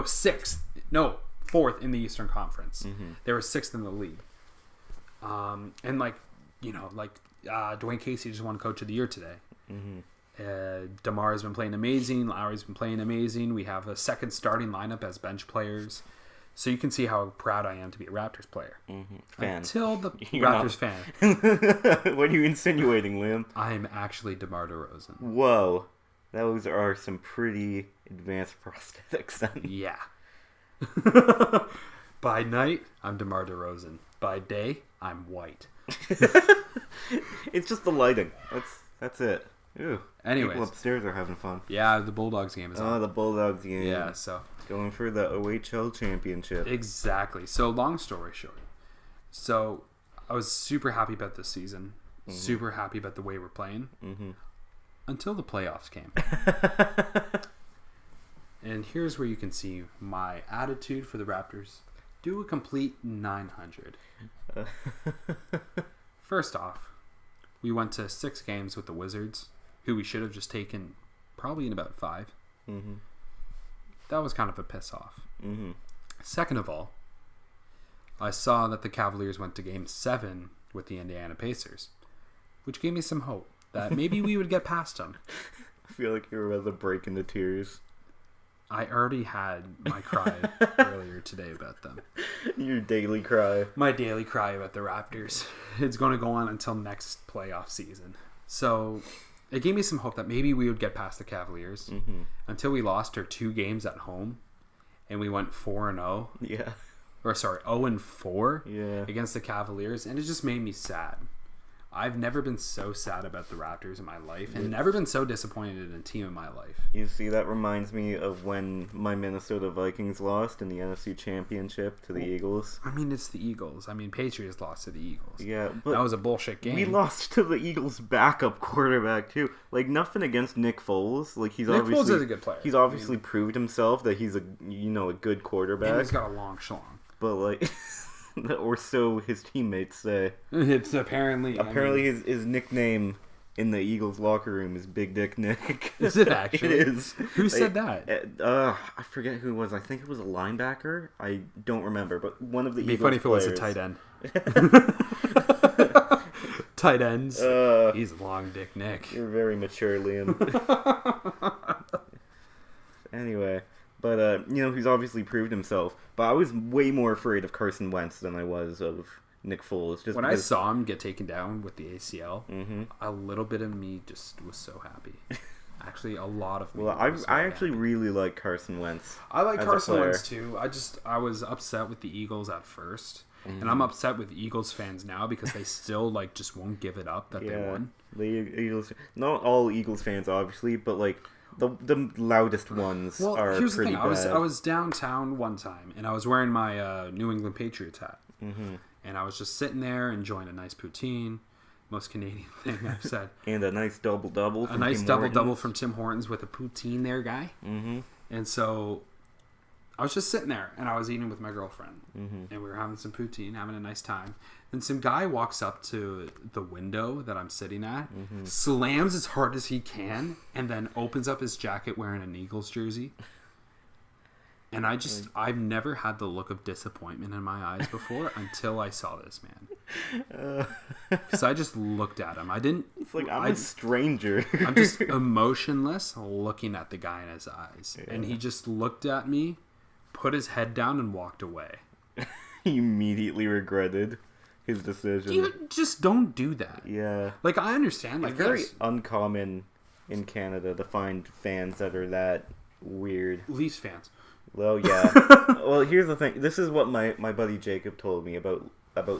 Speaker 2: Eastern Conference. They were sixth in the league. Dwayne Casey just won Coach of the Year today. DeMar has been playing amazing. Lowry's been playing amazing. We have a second starting lineup as bench players. So you can see how proud I am to be a Raptors player.
Speaker 1: Fan.
Speaker 2: Until the Raptors fan.
Speaker 1: What are you insinuating, Liam?
Speaker 2: I'm actually DeMar DeRozan.
Speaker 1: Whoa. Those are some pretty advanced prosthetics then.
Speaker 2: Yeah. By night, I'm DeMar DeRozan. By day, I'm white.
Speaker 1: It's just the lighting. That's it. Ew.
Speaker 2: Anyways.
Speaker 1: People upstairs are having fun.
Speaker 2: Yeah, the Bulldogs game is on.
Speaker 1: Oh, the Bulldogs game.
Speaker 2: Yeah, so.
Speaker 1: Going for the OHL championship.
Speaker 2: Exactly. So, long story short. So, I was super happy about this season. Super happy about the way we're playing. Until the playoffs came. And here's where you can see my attitude for the Raptors. Do a complete 900. First off, we went to 6 games with the Wizards, who we should have just taken probably in about 5. That was kind of a piss off. Second of all, I saw that the Cavaliers went to Game 7 with the Indiana Pacers, which gave me some hope that maybe we would get past them.
Speaker 1: I feel like you were about to break into tears.
Speaker 2: I already had my cry earlier today about them.
Speaker 1: Your daily cry.
Speaker 2: My daily cry about the Raptors. It's going to go on until next playoff season. So it gave me some hope that maybe we would get past the Cavaliers until we lost our 2 games at home and we went 4-0.
Speaker 1: Yeah.
Speaker 2: Or sorry, 0-4 against the Cavaliers, and it just made me sad. I've never been so sad about the Raptors in my life, and never been so disappointed in a team in my life.
Speaker 1: You see, that reminds me of when my Minnesota Vikings lost in the NFC Championship to the Eagles.
Speaker 2: I mean, it's the Eagles. I mean, Patriots lost to the Eagles.
Speaker 1: Yeah, but
Speaker 2: that was a bullshit game.
Speaker 1: We lost to the Eagles' backup quarterback too. Like, nothing against Nick Foles. Like, Nick Foles is a good player. He's obviously proved himself that he's a good quarterback.
Speaker 2: And he's got a long schlong.
Speaker 1: But like. Or so his teammates say.
Speaker 2: It's apparently
Speaker 1: his nickname in the Eagles locker room is Big Dick Nick.
Speaker 2: Is it actually?
Speaker 1: It is.
Speaker 2: Who said that?
Speaker 1: I forget who it was. I think it was a linebacker. I don't remember, but one of the Eagles
Speaker 2: players. It'd be funny if it was a tight end. Tight ends. He's Long Dick Nick.
Speaker 1: You're very mature, Liam. Anyway. But, he's obviously proved himself. But I was way more afraid of Carson Wentz than I was of Nick Foles. Just
Speaker 2: when I saw him get taken down with the ACL, a little bit of me just was so happy. Actually, a lot of me.
Speaker 1: Well, I actually really like Carson Wentz.
Speaker 2: I like Carson Wentz, too. I was upset with the Eagles at first. And I'm upset with Eagles fans now because they still, just won't give it up that they won.
Speaker 1: The Eagles, not all Eagles fans, obviously, but, the loudest ones are
Speaker 2: here's
Speaker 1: pretty
Speaker 2: the thing.
Speaker 1: bad.
Speaker 2: I was downtown one time, and I was wearing my New England Patriots hat. And I was just sitting there enjoying a nice poutine. Most Canadian thing I've said.
Speaker 1: And a nice double-double from
Speaker 2: Tim Hortons with a poutine there, guy. And so I was just sitting there, and I was eating with my girlfriend, and we were having some poutine, having a nice time. Then some guy walks up to the window that I'm sitting at, slams as hard as he can, and then opens up his jacket wearing an Eagles jersey. And I've never had the look of disappointment in my eyes before until I saw this man. Because I just looked at him.
Speaker 1: It's like, I'm a stranger.
Speaker 2: I'm just emotionless looking at the guy in his eyes. Yeah. And he just looked at me, put his head down, and walked away.
Speaker 1: He immediately regretted his decision.
Speaker 2: You just don't do that.
Speaker 1: Yeah.
Speaker 2: Like, I understand. Like,
Speaker 1: it's very uncommon in Canada to find fans that are that weird.
Speaker 2: Leafs fans.
Speaker 1: Well, yeah. Well, here's the thing. This is what my buddy Jacob told me about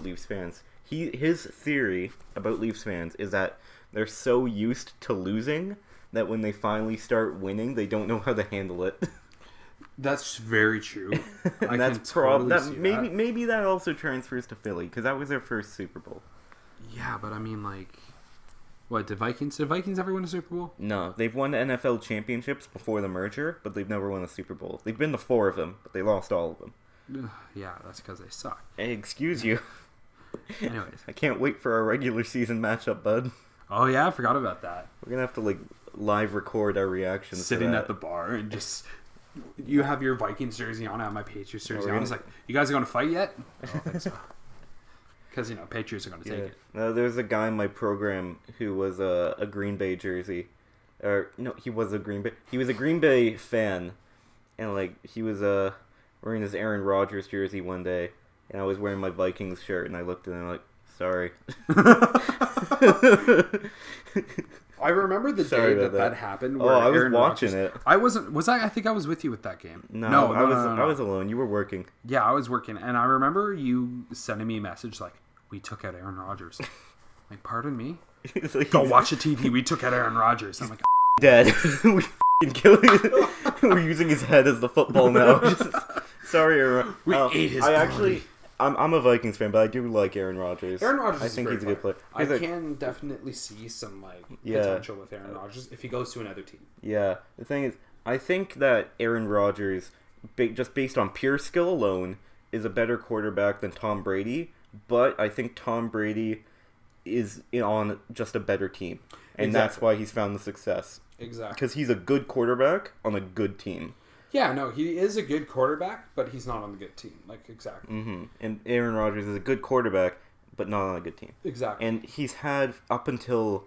Speaker 1: Leafs fans. His theory about Leafs fans is that they're so used to losing that when they finally start winning, they don't know how to handle it.
Speaker 2: That's very true.
Speaker 1: And that's totally maybe that also transfers to Philly because that was their first Super Bowl.
Speaker 2: Yeah, but I mean, like, what did Vikings ever win a Super Bowl?
Speaker 1: No, they've won NFL championships before the merger, but they've never won a Super Bowl. They've been to 4 of them, but they lost all of them.
Speaker 2: Yeah, that's because they suck.
Speaker 1: Hey, excuse you.
Speaker 2: Anyways,
Speaker 1: I can't wait for our regular season matchup, bud.
Speaker 2: Oh yeah, I forgot about that.
Speaker 1: We're gonna have to live record our reactions.
Speaker 2: Sitting at the bar and just you have your Vikings jersey on, I have my Patriots jersey on. I was like, "You guys are gonna fight yet?" I don't think so. Because Patriots are gonna take it.
Speaker 1: No, there's a guy in my program who was a Green Bay jersey, or no, he was a Green Bay fan, and he was wearing his Aaron Rodgers jersey one day, and I was wearing my Vikings shirt, and I looked at him like, sorry.
Speaker 2: I remember the day that happened.
Speaker 1: Where I was watching it.
Speaker 2: I wasn't. Was I? I think I was with you with that game.
Speaker 1: No, I was alone. You were working.
Speaker 2: Yeah, I was working, and I remember you sending me a message like, "We took out Aaron Rodgers." Like, pardon me? Go watch the TV. We took out Aaron Rodgers. I'm like,
Speaker 1: dead. We killed him. We're using his head as the football now. Sorry, Aaron.
Speaker 2: We ate his body.
Speaker 1: I'm a Vikings fan, but I do like Aaron Rodgers.
Speaker 2: Aaron Rodgers
Speaker 1: I think he's a good player.
Speaker 2: I can definitely see some potential with Aaron Rodgers if he goes to another team.
Speaker 1: Yeah, the thing is, I think that Aaron Rodgers, just based on pure skill alone, is a better quarterback than Tom Brady. But I think Tom Brady is on just a better team, and that's why he's found the success.
Speaker 2: Exactly,
Speaker 1: because he's a good quarterback on a good team.
Speaker 2: Yeah, no, he is a good quarterback, but he's not on the good team. Exactly.
Speaker 1: Mm-hmm. And Aaron Rodgers is a good quarterback, but not on a good team.
Speaker 2: Exactly.
Speaker 1: And he's had, up until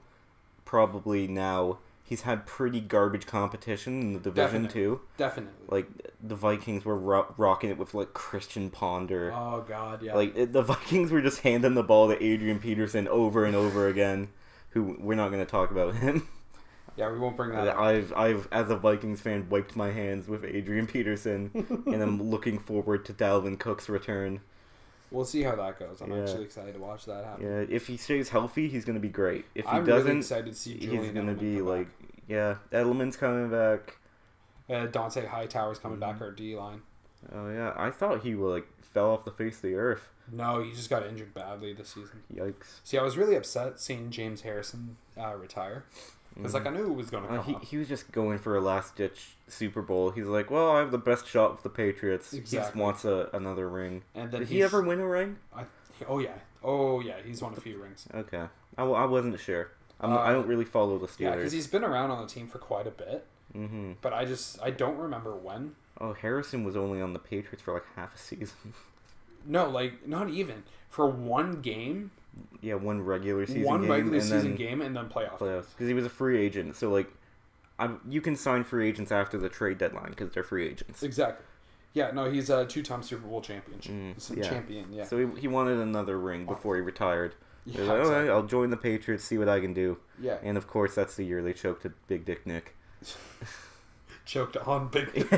Speaker 1: probably now, he's had pretty garbage competition in the division, too.
Speaker 2: Definitely.
Speaker 1: The Vikings were rocking it with, Christian Ponder.
Speaker 2: Oh, God, yeah.
Speaker 1: The Vikings were just handing the ball to Adrian Peterson over and over again, who we're not going to talk about him.
Speaker 2: Yeah, we won't bring that up.
Speaker 1: I've, as a Vikings fan, wiped my hands with Adrian Peterson, and I'm looking forward to Dalvin Cook's return.
Speaker 2: We'll see how that goes. I'm actually excited to watch that happen.
Speaker 1: Yeah, if he stays healthy, he's going to be great. If he
Speaker 2: I'm
Speaker 1: doesn't,
Speaker 2: really excited to see Julian
Speaker 1: he's going to be Edelman's coming back.
Speaker 2: Dante Hightower's coming back, our D-line.
Speaker 1: Oh, yeah. I thought he fell off the face of the earth.
Speaker 2: No, he just got injured badly this season.
Speaker 1: Yikes.
Speaker 2: See, I was really upset seeing James Harrison retire. Because, I knew it was going to come up.
Speaker 1: He was just going for a last-ditch Super Bowl. He's like, well, I have the best shot with the Patriots. Exactly. He just wants another ring. And then Did he ever win a ring?
Speaker 2: Oh, yeah. He's won a few rings.
Speaker 1: Okay. I wasn't sure. I don't really follow the Steelers.
Speaker 2: Yeah, because he's been around on the team for quite a bit. Mm-hmm. But I don't remember when.
Speaker 1: Oh, Harrison was only on the Patriots for half a season.
Speaker 2: No, not even. For one game...
Speaker 1: Yeah, one regular season
Speaker 2: game and then playoffs.
Speaker 1: Because he was a free agent. So, you can sign free agents after the trade deadline because they're free agents.
Speaker 2: Exactly. Yeah, no, he's a 2-time Super Bowl champion. Champion, yeah.
Speaker 1: So he wanted another ring before he retired.
Speaker 2: Yeah,
Speaker 1: like, all right, I'll join the Patriots, see what I can do.
Speaker 2: Yeah.
Speaker 1: And, of course, that's the year they choked to Big Dick Nick.
Speaker 2: Choked on Big Dick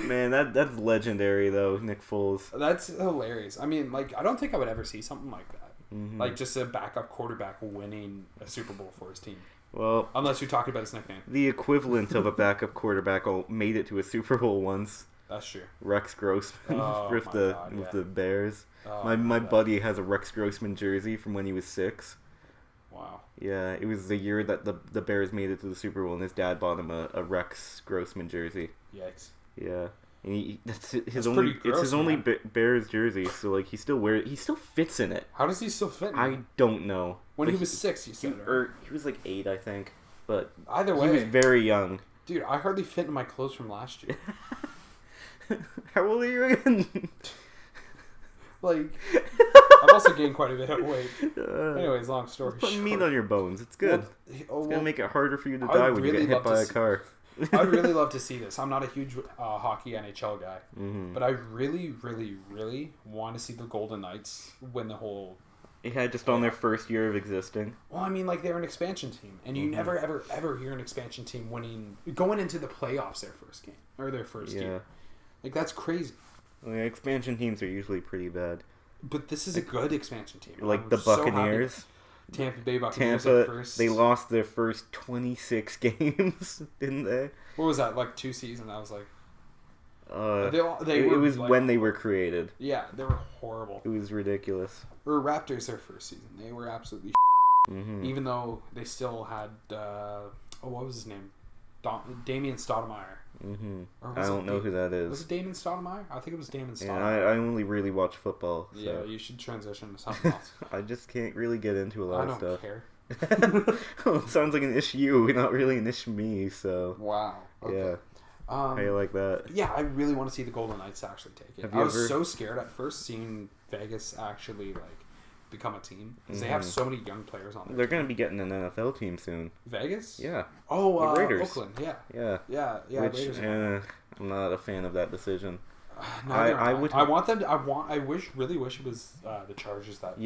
Speaker 1: Man, that's legendary, though, Nick Foles.
Speaker 2: That's hilarious. I mean, I don't think I would ever see something like that. Mm-hmm. Just a backup quarterback winning a Super Bowl for his team. Well... Unless you're talking about his nickname.
Speaker 1: The equivalent of a backup quarterback made it to a Super Bowl once.
Speaker 2: That's true.
Speaker 1: Rex Grossman with the Bears. Oh, my buddy has a Rex Grossman jersey from when he was 6.
Speaker 2: Wow.
Speaker 1: Yeah, it was the year that the Bears made it to the Super Bowl, and his dad bought him a Rex Grossman jersey.
Speaker 2: Yikes.
Speaker 1: Yeah. And that's his only Bears jersey, so like he still fits in it.
Speaker 2: How does he still fit in it?
Speaker 1: I don't know.
Speaker 2: When he was 6, you said,
Speaker 1: or he was like 8, I think. But
Speaker 2: either way,
Speaker 1: he was very young.
Speaker 2: Dude, I hardly fit in my clothes from last year.
Speaker 1: How old are you again?
Speaker 2: Like, I've also gained quite a bit of weight. Anyways, long story
Speaker 1: short. Put meat on your bones. It's good. It's gonna make it harder for you to die when you get hit by a car.
Speaker 2: I'd really love to see this. I'm not a huge hockey NHL guy, but I really, really, really want to see the Golden Knights win the whole...
Speaker 1: Yeah, just on their first year of existing.
Speaker 2: Well, I mean, like, they're an expansion team, and you never, ever, ever hear an expansion team going into the playoffs their first game, or their first year. Like, that's crazy. Well,
Speaker 1: yeah, expansion teams are usually pretty bad.
Speaker 2: But this is a good expansion team.
Speaker 1: Like the Buccaneers.
Speaker 2: So Tampa Bay Buccaneers at first.
Speaker 1: They lost their first 26 games, didn't they?
Speaker 2: What was that, like 2 seasons? I was like...
Speaker 1: it was like, when they were created.
Speaker 2: Yeah, they were horrible.
Speaker 1: It was ridiculous.
Speaker 2: Or Raptors their first season. They were absolutely even though they still had... what was his name? Damian Stoudemire.
Speaker 1: I don't know who that is.
Speaker 2: Was it Damon Stoudemire? I think it was Damon Stoudemire.
Speaker 1: Yeah, I only really watch football. So.
Speaker 2: Yeah, you should transition to something else.
Speaker 1: I just can't really get into a lot of stuff.
Speaker 2: I don't care.
Speaker 1: Well, it sounds like an issue, not really an issue me, so...
Speaker 2: Wow. Okay.
Speaker 1: Yeah. How you like that?
Speaker 2: Yeah, I really want to see the Golden Knights actually take it. I was so scared at first seeing Vegas actually, like, become a team. Because they have so many young players on there.
Speaker 1: They're going to be getting an NFL team soon.
Speaker 2: Vegas?
Speaker 1: Yeah.
Speaker 2: Oh,
Speaker 1: the Raiders.
Speaker 2: Oakland, yeah.
Speaker 1: Yeah.
Speaker 2: Which,
Speaker 1: Raiders. I'm not a fan of that decision.
Speaker 2: I want them to, I really wish it was the Chargers that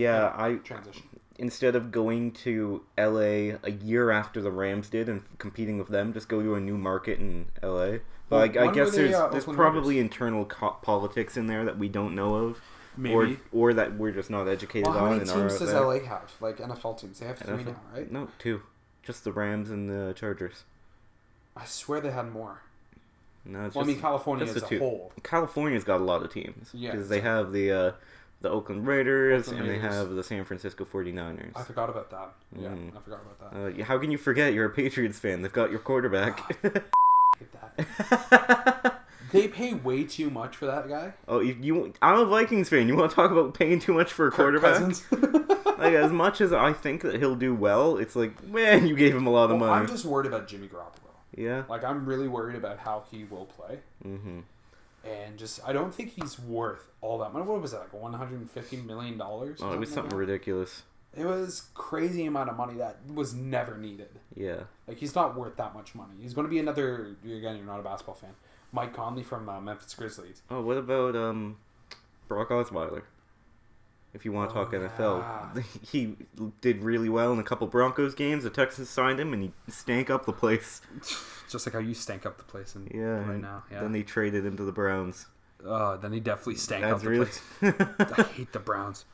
Speaker 2: transition.
Speaker 1: Instead of going to LA a year after the Rams did and competing with them, just go to a new market in LA. But I guess there's probably internal politics in there that we don't know of.
Speaker 2: Maybe.
Speaker 1: Or that we're just not educated on.
Speaker 2: How many teams does LA have? Like NFL teams? They have 3 now, right?
Speaker 1: No, 2. Just the Rams and the Chargers.
Speaker 2: I swear they had more.
Speaker 1: No, it's
Speaker 2: I mean, California as a whole.
Speaker 1: California's got a lot of teams. Yeah. Because they have the Oakland Raiders and they have the San Francisco 49ers.
Speaker 2: I forgot about that. Yeah, I forgot about that.
Speaker 1: How can you forget? You're a Patriots fan. They've got your quarterback.
Speaker 2: I hate that. They pay way too much for that guy.
Speaker 1: Oh, I'm a Vikings fan. You want to talk about paying too much for a quarterback? Like, as much as I think that he'll do well, it's like, man, you gave him a lot of money.
Speaker 2: I'm just worried about Jimmy Garoppolo.
Speaker 1: Yeah?
Speaker 2: Like, I'm really worried about how he will play. And just, I don't think he's worth all that money. What was that, like $150 million?
Speaker 1: Oh, it was something ridiculous.
Speaker 2: It was crazy amount of money that was never needed.
Speaker 1: Yeah.
Speaker 2: Like, he's not worth that much money. He's going to be another, again, you're not a basketball fan, Mike Conley from Memphis Grizzlies.
Speaker 1: Oh, what about Brock Osweiler? If you want to talk NFL. He did really well in a couple Broncos games. The Texans signed him, and he stank up the place.
Speaker 2: Just like how you stank up the place right now. Yeah.
Speaker 1: Then they traded him to the Browns.
Speaker 2: Then he definitely stank up the place. I hate the Browns.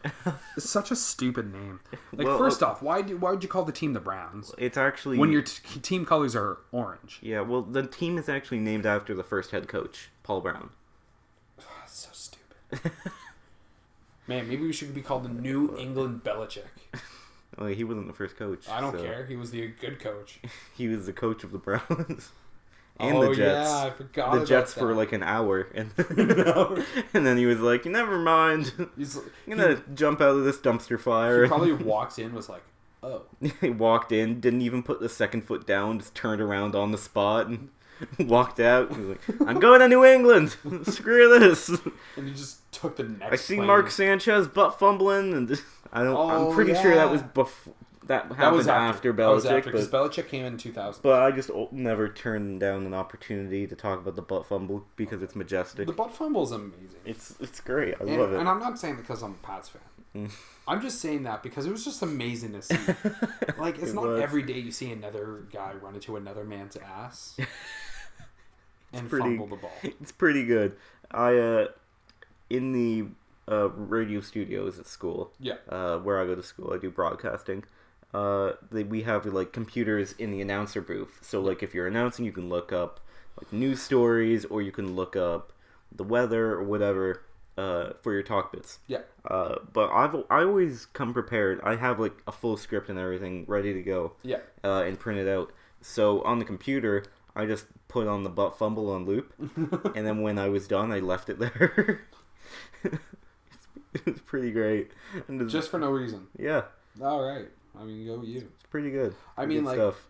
Speaker 2: It's such a stupid name. Like, first off, why would you call the team the Browns?
Speaker 1: It's actually...
Speaker 2: when your team colors are orange.
Speaker 1: Yeah, well, the team is actually named after the first head coach, Paul Brown.
Speaker 2: So stupid. Man, maybe we should be called the New England Belichick.
Speaker 1: Well, he wasn't the first coach.
Speaker 2: I don't care. He was the good coach.
Speaker 1: He was the coach of the Browns. And the Jets.
Speaker 2: Yeah, I forgot about
Speaker 1: the Jets
Speaker 2: that.
Speaker 1: for like an hour. And then he was like, never mind. I'm going to jump out of this dumpster fire.
Speaker 2: He probably walked in, was like, oh.
Speaker 1: He walked in, didn't even put the second foot down, just turned around on the spot and walked out. He was like, I'm going to New England. Screw this.
Speaker 2: And he just took the next
Speaker 1: I see Mark Sanchez butt fumbling. And I'm pretty sure that was before. That was after Belichick.
Speaker 2: Because Belichick came in 2000.
Speaker 1: But I just never turned down an opportunity to talk about the butt fumble because it's majestic.
Speaker 2: The butt fumble is amazing.
Speaker 1: It's great. I love it.
Speaker 2: And I'm not saying that because I'm a Pats fan. I'm just saying that because it was just amazing to see. Like, it's not every day you see another guy run into another man's ass and fumble the ball.
Speaker 1: It's pretty good. In the radio studios at school, where I go to school, I do broadcasting. We have like computers in the announcer booth, so like if you're announcing, you can look up like news stories, or you can look up the weather or whatever for your talk bits. But I always come prepared. I have like a full script and everything ready to go. And print it out. So on the computer, I just put on the Butt Fumble on loop, and then when I was done, I left it there. It was pretty great. And
Speaker 2: just for no reason.
Speaker 1: Yeah.
Speaker 2: All right. I mean, go you.
Speaker 1: It's pretty good.
Speaker 2: I mean,
Speaker 1: good stuff.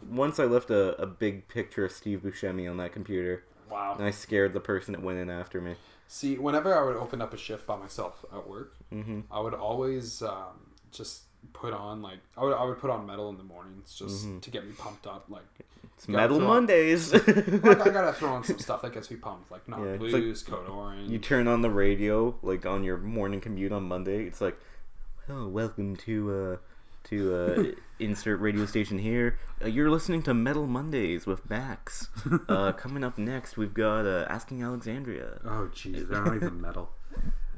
Speaker 1: Once I left a big picture of Steve Buscemi on that computer.
Speaker 2: Wow.
Speaker 1: And I scared the person that went in after me.
Speaker 2: See, whenever I would open up a shift by myself at work, I would always just put on I would put on metal in the mornings just to get me pumped up. Like
Speaker 1: it's Metal Mondays.
Speaker 2: I gotta throw on some stuff that gets me pumped, like Not Blues, Code Orange.
Speaker 1: You turn on the radio like on your morning commute on Monday. It's like, oh, welcome to insert radio station here. You're listening to Metal Mondays with Max. Coming up next, we've got Asking Alexandria.
Speaker 2: Oh, jeez, they're not even metal.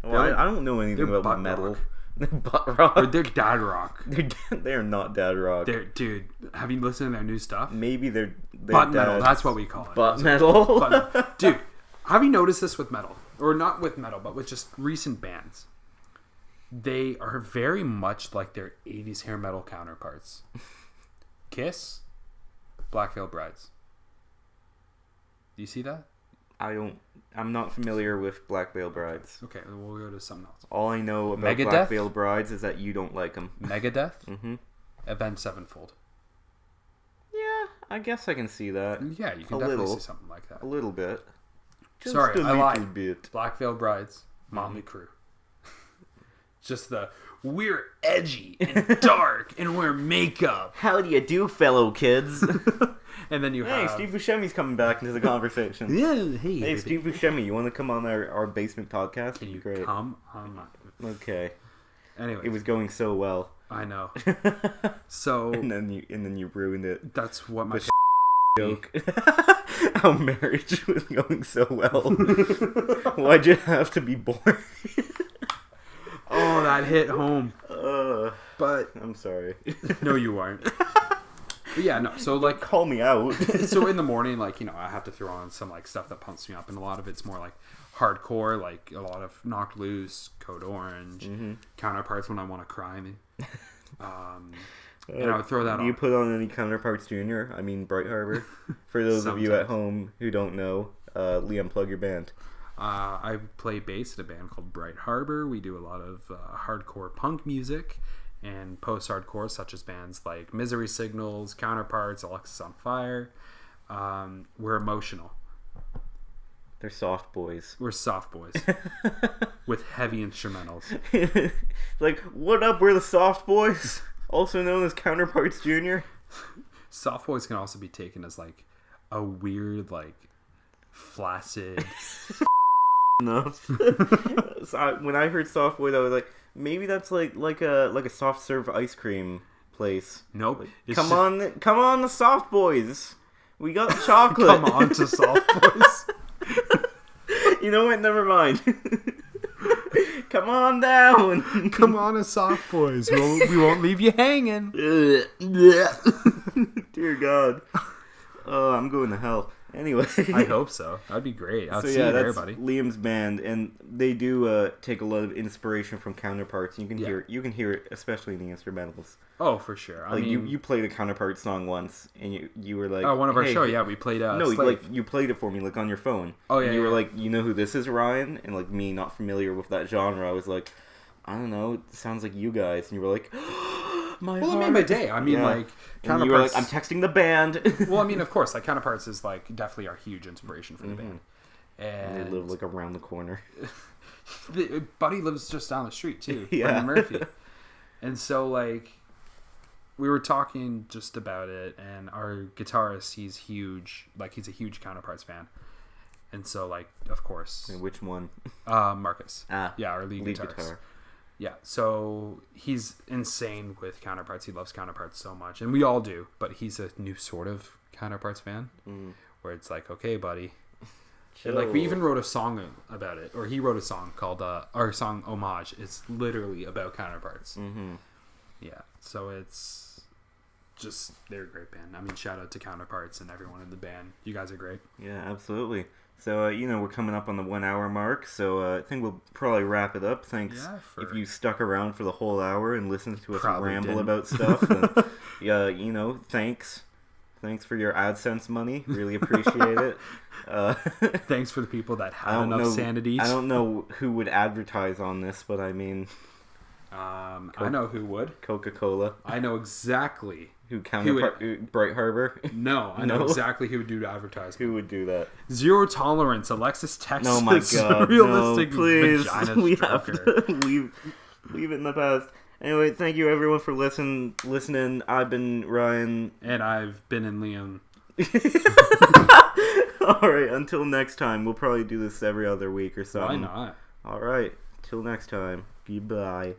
Speaker 1: Well, I don't know anything about metal.
Speaker 2: Rock.
Speaker 1: They're butt rock.
Speaker 2: Or they're dad rock.
Speaker 1: They're not dad rock.
Speaker 2: Dude, have you listened to their new stuff?
Speaker 1: Maybe they're
Speaker 2: butt metal. That's what we call it.
Speaker 1: Butt metal.
Speaker 2: Dude, have you noticed this with metal? Or not with metal, but with just recent bands. They are very much like their 80s hair metal counterparts. Kiss, Black Veil Brides. Do you see that?
Speaker 1: I'm not familiar with Black Veil Brides.
Speaker 2: Okay, we'll go to something else.
Speaker 1: All I know about
Speaker 2: Megadeth?
Speaker 1: Black Veil Brides is that you don't like them.
Speaker 2: Megadeth? Avenged Sevenfold.
Speaker 1: Yeah, I guess I can see that.
Speaker 2: Yeah, you can definitely see something like that.
Speaker 1: A little bit. Just
Speaker 2: Sorry,
Speaker 1: a
Speaker 2: I
Speaker 1: little
Speaker 2: lied.
Speaker 1: bit.
Speaker 2: Black Veil Brides, Motley Crue. Just we're edgy and dark and wear makeup.
Speaker 1: How do you do, fellow kids?
Speaker 2: And then you have...
Speaker 1: Steve Buscemi's coming back into the conversation.
Speaker 2: Yeah, hey
Speaker 1: Steve Buscemi, you want to come on our basement podcast?
Speaker 2: Can you
Speaker 1: Great.
Speaker 2: come on my...
Speaker 1: Okay.
Speaker 2: Anyway.
Speaker 1: It was going so well.
Speaker 2: I know. So...
Speaker 1: and then you ruined it.
Speaker 2: That's what my...
Speaker 1: joke. How marriage was going so well. Why'd you have to be born?
Speaker 2: Oh, that hit home. But
Speaker 1: I'm sorry.
Speaker 2: No, you aren't. But yeah, no. So like,
Speaker 1: call me out.
Speaker 2: So in the morning, like, you know, I have to throw on some like stuff that pumps me up, and a lot of it's more like hardcore, like a lot of Knocked Loose, Code Orange, Counterparts when I want to cry. And I would throw that on.
Speaker 1: Do you put on any Counterparts Junior? I mean, Bright Harbor. For those of you at home who don't know, Liam, plug your band.
Speaker 2: I play bass at a band called Bright Harbor. We do a lot of hardcore punk music and post-hardcore, such as bands like Misery Signals, Counterparts, Alexis on Fire. We're emotional.
Speaker 1: They're soft boys.
Speaker 2: We're soft boys with heavy instrumentals.
Speaker 1: Like, what up? We're the soft boys, also known as Counterparts Junior.
Speaker 2: Soft boys can also be taken as like a weird, like flaccid.
Speaker 1: Enough. So when I heard soft boys, I was like, maybe that's like a soft serve ice cream place.
Speaker 2: Nope.
Speaker 1: Like, come on, the soft boys. We got chocolate.
Speaker 2: Come on to soft boys.
Speaker 1: You know what? Never mind. Come on down.
Speaker 2: Come on, as soft boys. We won't leave you hanging.
Speaker 1: Dear God. Oh, I'm going to hell. Anyway.
Speaker 2: I hope so. That'd be great. I'll see you there, buddy.
Speaker 1: Liam's band, and they do take a lot of inspiration from Counterparts. You can hear it, especially in the instrumentals.
Speaker 2: Oh, for sure. I mean,
Speaker 1: you played a Counterpart song once, and you were like,
Speaker 2: "Oh, one of our show, yeah, we played."
Speaker 1: No, like you played it for me, like on your phone.
Speaker 2: Oh yeah.
Speaker 1: And you were like, "You know who this is, Ryan?" And like me, not familiar with that genre, I was like, "I don't know. It sounds like you guys." And you were like, "My heart."
Speaker 2: I made my day. I mean, like
Speaker 1: Counterparts. And you were like, "I'm texting the band."
Speaker 2: Well, I mean, of course, like Counterparts is like definitely our huge inspiration for the band. And
Speaker 1: they live like around the corner.
Speaker 2: Buddy lives just down the street too.
Speaker 1: Yeah.
Speaker 2: Buddy Murphy. And so like, we were talking just about it, and our guitarist, he's huge. Like, he's a huge Counterparts fan. And so, like, of course.
Speaker 1: And which one?
Speaker 2: Marcus.
Speaker 1: Yeah,
Speaker 2: our lead guitarist.
Speaker 1: Guitar.
Speaker 2: Yeah, so he's insane with Counterparts. He loves Counterparts so much, and we all do. But he's a new sort of Counterparts fan, where it's like, okay, buddy. And, like, we even wrote a song about it, or he wrote a song called our song Homage. It's literally about Counterparts. Yeah, so it's just, they're a great band. I mean, shout out to Counterparts and everyone in the band. You guys are great.
Speaker 1: Yeah, absolutely. So, we're coming up on the 1 hour mark, so I think we'll probably wrap it up. Thanks if you stuck around for the whole hour and listened to us ramble about stuff. And, thanks. Thanks for your AdSense money. Really appreciate it.
Speaker 2: Thanks for the people that had enough sanity.
Speaker 1: I don't know who would advertise on this, but I mean...
Speaker 2: I know who would.
Speaker 1: Coca-Cola.
Speaker 2: I know exactly...
Speaker 1: Bright Harbor?
Speaker 2: No, I know exactly who would do advertising.
Speaker 1: Who would do that?
Speaker 2: Zero Tolerance, Alexis, Texas.
Speaker 1: Oh my god,
Speaker 2: realistic
Speaker 1: no, please.
Speaker 2: vagina
Speaker 1: We
Speaker 2: stroker.
Speaker 1: have to leave it in the past. Anyway, thank you everyone for listening. I've been Ryan.
Speaker 2: And I've been in Liam.
Speaker 1: Alright, until next time. We'll probably do this every other week or something.
Speaker 2: Why not?
Speaker 1: Alright, till next time. Goodbye.